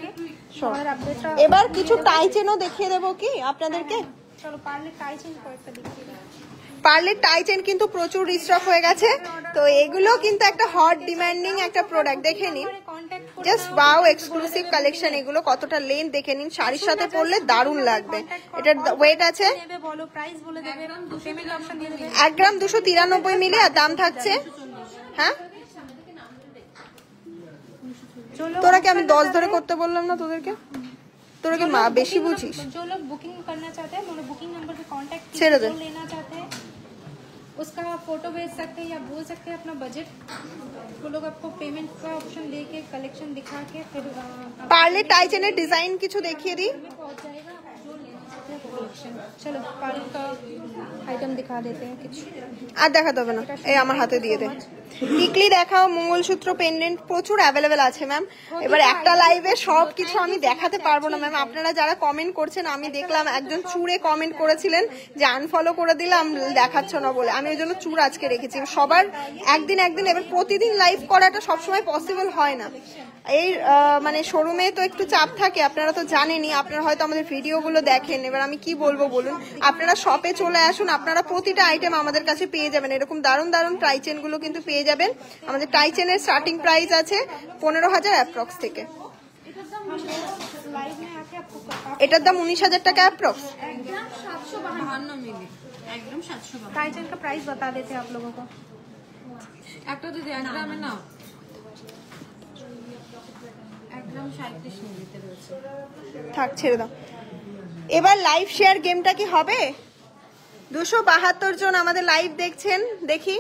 A: এবার কিছু টাই চেনও দেখিয়ে দেবো কি আপনাদেরকে?
B: চলো পার্লের টাই চেন কয়েকটা দেখিয়ে দাও।
A: পার্লের টাই চেন কিন্তু প্রচুর রিস্টক হয়ে গেছে, তো এগুলো কিন্তু একটা হট ডিমান্ডিং একটা প্রোডাক্ট। দেখে নিন, জাস্ট ওয়াও এক্সক্লুসিভ কালেকশন। এগুলো কতটা লেন্থ দেখে নিন, শাড়ির সাথে পরলে দারুণ লাগবে। এটার ওয়েট আছে 1 গ্রাম 293 মিলি, আর দাম থাকছে, হ্যাঁ তোরা কি আমি 10 ধরে করতে বললাম না তোদেরকে? তোরা কি মা বেশি বুঝিস?
B: जो लोग बुकिंग करना चाहते हैं, मतलब बुकिंग नंबर पे कांटेक्ट
A: छेड़ दे।
B: लेना चाहते हैं, उसका फोटो भेज सकते हैं या बोल सकते हैं अपना बजट। वो लोग आपको पेमेंट का ऑप्शन लेके कलेक्शन दिखा के फिर
A: পার্লের টাই চেনের ডিজাইন কিছু দেখিয়ে দিই।
B: पहुंच जाएगा जो लेना चाहते हैं कलेक्शन। चलो पार्लर का आइटम दिखा देते हैं कुछ।
A: আর দেখাতে হবে না, এই আমার হাতে দিয়ে দে। টিকলি দেখাও, মঙ্গলসূত্র, পেন্ডেন্ট প্রচুর অ্যাভেলেবেল আছে ম্যাম। এবার একটা লাইভে সব কিছু আমি দেখাতে পারবো না ম্যাম। আপনারা যারা কমেন্ট করছেন, আমি দেখলাম একজন চুড়ে কমেন্ট করেছিলেন যে আনফলো করে দিলাম দেখাচ্ছ না বলে, আমি ওই জন্য চুড় আজকে রেখেছি। সবার একদিন এবার প্রতিদিন লাইভ করাটা সবসময় পসিবল হয় না। এই মানে শোরুমে তো একটু চাপ থাকে, আপনারা তো জানেনই, আপনারা হয়তো আমাদের ভিডিওগুলো দেখেন। এবার আমি কি বলবো বলুন, আপনারা শপে চলে আসুন, আপনারা প্রতিটা আইটেম আমাদের কাছে পেয়ে যাবেন। এরকম দারুণ দারুণ টাই চেন গুলো কিন্তু পেয়ে যাবেন। আমাদের টাই চেনের স্টার্টিং প্রাইস আছে 15,000 অ্যাপ্রক্স থেকে। এটার দাম 19,000 টাকা অ্যাপ্রক্স।
B: टाई चेन का प्राइस बता देते हैं आप लोगों को।
C: একটা দিদি 1 গ্রামে না 1 গ্রাম 37 মিলিতে রয়েছে।
A: থাক ছেড়ে দাও। এবার লাইভ শেয়ার গেমটা কি হবে? 272 জন আমাদের লাইভ দেখছেন, দেখি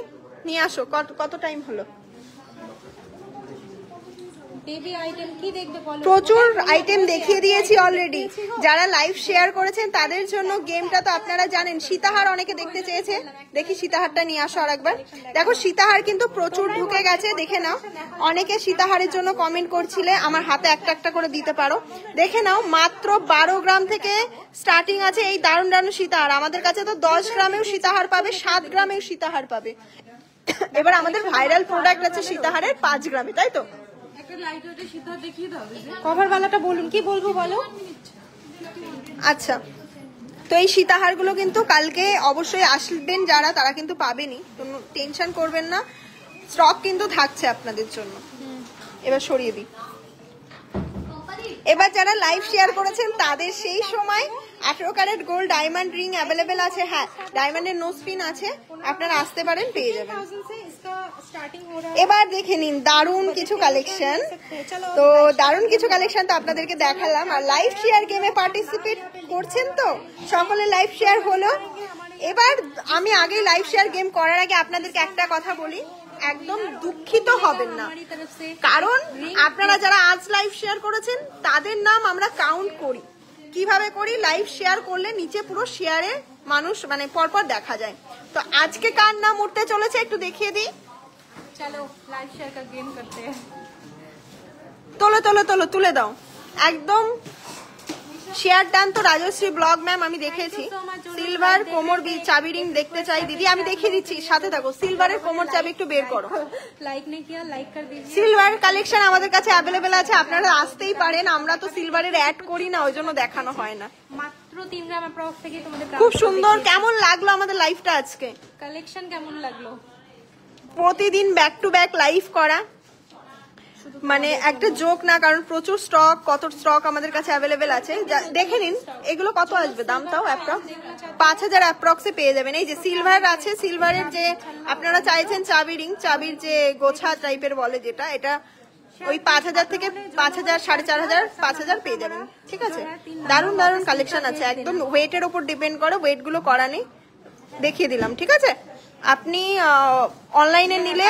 A: নিয়ে আসো। কত টাইম হলো?
B: বেবি আইটেম কি দেখবে বলো?
A: প্রচুর আইটেম দেখিয়ে দিয়েছি অলরেডি। যারা লাইভ শেয়ার করেছেন তাদের জন্য গেমটা তো আপনারা জানেন। সীতাহার অনেকে দেখতে চেয়েছে, দেখি সীতাহারটা নিয়ে আসো আর একবার। দেখো সীতাহার কিন্তু প্রচুর ঢুকে গেছে, দেখে নাও। অনেকে সীতাহারের জন্য কমেন্ট করছিলে, আমার হাতে একটা একটা করে দিতে পারো। দেখে নাও, মাত্র 12 গ্রাম থেকে স্টার্টিং আছে এই দারুণ দারুণ সীতাহার। আমাদের কাছে তো 10 গ্রামেও সীতাহার পাবে, 7 গ্রামেও সীতাহার পাবে। এবার আমাদের ভাইরাল প্রোডাক্ট আছে সীতাহারের 5 গ্রামে, তাই তো?
C: একটা লাইট ওয়েটে সীতা দেখিয়ে দাও দিদি।
B: কভার वालाটা বলুন, কি বলবো বলো?
A: আচ্ছা, তো এই সীতাহার গুলো কিন্তু কালকে অবশ্যই আসবেন যারা, তারা কিন্তু পাবেনই, কোনো টেনশন করবেন না। স্টক কিন্তু থাকছে আপনাদের জন্য। এবার সরিয়ে দিই। এবার যারা লাইভ শেয়ার করেছেন তাদের সেই সময় 18 carat gold diamond ring available আছে। হ্যাঁ, ডায়মন্ডের নো স্পিন আছে, আপনারা আসতে পারেন, পেয়ে যাবেন। এবার দেখে নিন দারুণ কিছু কালেকশন। তো দারুণ কিছু কালেকশন তো আপনাদেরকে দেখালাম। আর লাইভ শেয়ার গেমে পার্টিসিপেট করছেন তো, সকলে লাইভ শেয়ার হলো। এবার আমি আগে লাইভ শেয়ার গেম করার আগে আপনাদেরকে একটা কথা বলি, একদম দুঃখিত হবেন না, কারণ আপনারা যারা আজ লাইভ শেয়ার করেছেন তাদের নাম আমরা কাউন্ট করি। কিভাবে করি? লাইভ শেয়ার করলে নিচে পুরো শেয়ারে মানুষ মানে পরপর দেখা যায়। তো আজকে কার নাম উঠতে চলেছে একটু দেখিয়ে দিই।
B: চলো লাইভ শেয়ার का गेम करते हैं।
A: তোলো তোলো তোলো, তুলে দাও একদম। শেয়ার ডান তো রাজশ্রী ব্লগ ম্যাম, আমি দেখেছি। সিলভার কোমর চাবি রিং দেখতে চাই দিদি, আমি দেখিয়ে দিচ্ছি, সাথে থাকো। সিলভারের কোমর চাবি একটু বের করো।
B: लाइक नहीं किया, लाइक कर दीजिए।
A: সিলভার কালেকশন আমাদের কাছে অ্যাভেলেবেল আছে, আপনারা আসতেই পারেন। আমরা তো সিলভারের অ্যাড করি না, ওই জন্য দেখানো হয় না।
B: মাত্র 3 গ্রাম অ্যাপ্রক্স থেকে তোমাদের
A: খুব সুন্দর। কেমন লাগলো আমাদের লাইভটা আজকে?
B: কালেকশন কেমন লাগলো?
A: প্রতিদিন ব্যাক টু ব্যাক লাইভ করা মানে একটা জোক না, কারণ প্রচুর স্টক, কত স্টক আমাদের কাছে অ্যাভেলেবেল আছে। দেখে নিন এগুলো কত আসবে দামটাও, অ্যাপ্রক্স 5,000 অ্যাপ্রক্সে পেয়ে যাবেন। এই যে সিলভার আছে, সিলভারের যে আপনারা চাইছেন চাবি রিং, চাবির যে গোছা টাইপের বলে যেটা, এটা ওই 5,000 থেকে 5,000, 4,500, 5,000 পেয়ে যাবেন। ঠিক আছে, দারুণ দারুণ কালেকশন আছে, একদম ওয়েটের ওপর ডিপেন্ড করে, ওয়েট গুলো করা নেই, দেখিয়ে দিলাম। ঠিক আছে, আপনি অনলাইনে নিলে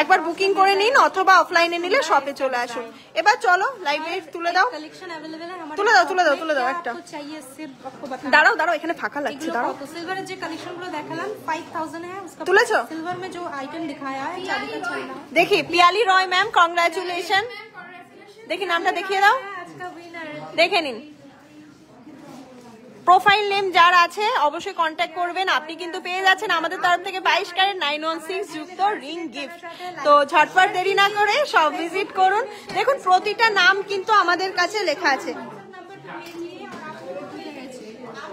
A: একবার বুকিং করে নিন, অথবা অফলাইনে নিলে শপে চলে আসুন। এবার চলো লাইভে তুলে দাও,
B: कलेक्शन अवेलेबल है हमारे
A: তুলে দাও তুলে দাও তুলে দাও একটা।
B: आपको चाहिए सिर्फ आपको बता
A: দাঁড়াও দাঁড়াও, এখানে ফাঁকা লাগছে, দাঁড়াও।
B: तो सिल्वर जो कलेक्शन गुलो দেখালাম 5000 है उसका।
A: তুলেছো?
B: सिल्वर में जो आइटम दिखाया है चाबी का चलना।
A: দেখি পিয়ালি রয় ম্যাম, কংগ্রাচুলেশন। দেখি নামটা দেখিয়ে দাও।
B: आज का विनर
A: দেখে নিন প্রোফাইল নেম যার আছে অবশ্যই কন্ট্যাক্ট করবেন। আপনি কিন্তু পেয়ে যাচ্ছেন আমাদের তরফ থেকে 22 ক্যারেট 916 যুক্ত রিং গিফট। তো ঝটপট দেরি না করে সব ভিজিট করুন। দেখুন প্রতিটা নাম কিন্তু আমাদের কাছে লেখা আছে,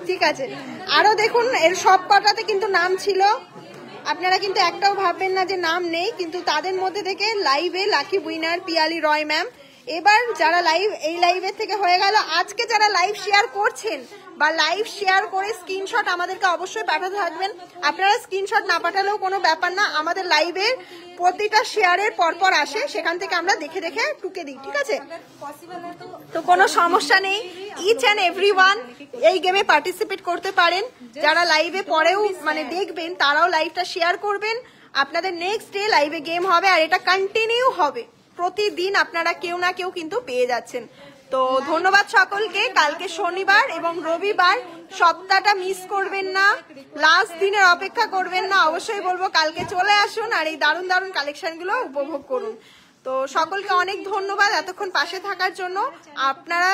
A: ঠিক আছে। আরো দেখুন এর সব কটাতে কিন্তু নাম ছিল, আপনারা কিন্তু একটাও ভাববেন না যে নাম নেই, কিন্তু তাদের মধ্যে থেকে লাইভে লাকি উইনার পিয়ালি রয় ম্যাম। এবার যারা লাইভ এই লাইভের থেকে হয়ে গেল, আজকে যারা লাইভ শেয়ার করছেন বা লাইভ শেয়ার করে স্ক্রিনশট আমাদেরকে অবশ্যই পাঠাতে থাকবেন। আপনারা স্ক্রিনশট না পাঠালেও কোনো ব্যাপার না, আমাদের লাইভের প্রতিটা শেয়ারের পরপর আসে, সেখান থেকে আমরা দেখে দেখে টুকে দিই, ঠিক আছে। তো কোনো সমস্যা নেই, ইচ অ্যান্ড এভরিওয়ান এই গেমে পার্টিসিপেট করতে পারেন। যারা লাইভে পরেও মানে দেখবেন তারাও লাইভটা শেয়ার করবেন। আপনাদের নেক্সট ডে লাইভে গেম হবে আর এটা কন্টিনিউ হবে, প্রতিদিন আপনারা কেউ না কেউ কিন্তু পেয়ে যাচ্ছেন। তো ধন্যবাদ সকলকে। কালকে শনিবার এবং রবিবার, সপ্তাহটা মিস করবেন না, লাস্ট দিনের অপেক্ষা করবেন না। অবশ্যই বলবো কালকে চলে আসুন আর এই দারুণ দারুণ কালেকশনগুলো উপভোগ করুন। তো সকলকে অনেক ধন্যবাদ এতক্ষণ পাশে থাকার জন্য। আপনারা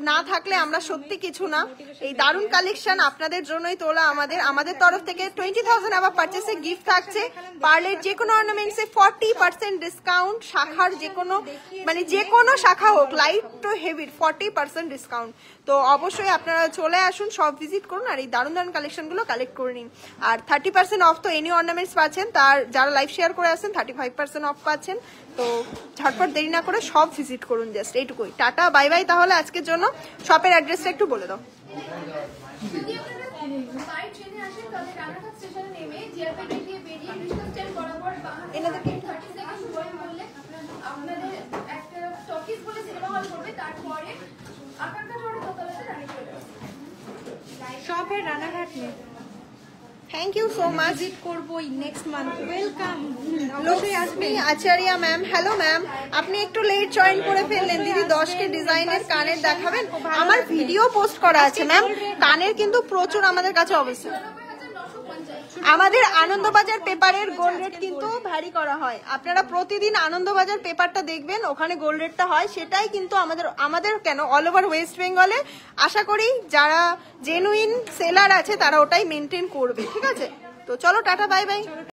A: না থাকলে আমরা সত্যি কিছু না। এই দারুণ কালেকশন আপনাদের জন্যই তোলা। আমাদের তরফ থেকে 20,000 আবার পারচেসে গিফট থাকছে। পার্লের যে কোনো অর্নামেন্টসে 40% ডিসকাউন্ট, শাখার যে কোনো মানে যে কোনো শাখা হোক লাইট টু হেভি 40% ডিসকাউন্ট। তো অবশ্যই আপনারা চলে আসুন, সব ভিজিট করুন আর এই দারুণ দারুণ কালেকশনগুলো কালেক্ট করে নিন। আর 30% অফ তো এনি অর্নামেন্টস পাচ্ছেন, তার যারা লাইভ শেয়ার করে আসেন 35% অফ পাচ্ছেন। তো ঝটপট দেরি না করে সব ভিজিট করুন, জাস্ট এইটুকুই। Tata bye bye. তাহলে আজকের জন্য শপের অ্যাড্রেসটা একটু বলে দাও।
D: যদি আপনারা বাই ট্রেনে আসেন তাহলে রানাঘাট স্টেশনে নেমে জিআরপি দিয়ে বেরিয়ে রিস্টার স্ট্যান্ড বরাবর বাহান্ন 30 সেকেন্ড ওয়েট করলে আপনাদের একটা টকিজ বলে সিনেমা হল করবে, তারপরে আকাঙ্ক্ষা রোড দোতলাতে রানী চলে আসবে।
B: शॉप है रानाघाट में,
A: thank you so much.
B: Visit করবো next month. Welcome,
A: Lakshmi Acharya ma'am, hello ma'am, আপনি একটু লেট জয়েন করে ফেললেন। দিদি 10টি ডিজাইনের কানের দেখাবেন? আমার ভিডিও পোস্ট করা আছে ম্যাম, কানের কিন্তু প্রচুর আমাদের কাছে অবশ্যই। আমাদের আনন্দবাজার পেপারের গোল্ড রেট কিন্তু ভ্যারি করা হয়। আপনারা প্রতিদিন আনন্দবাজার পেপারটা দেখবেন, ওখানে গোল্ড রেটটা হয়। সেটাই কিন্তু আমাদের কেন অল ওভার ওয়েস্ট বেঙ্গলে আশা করি যারা জেনুইন সেলার আছে তারা ওটাই মেনটেন করবে, ঠিক আছে। তো চলো টাটা বাই বাই।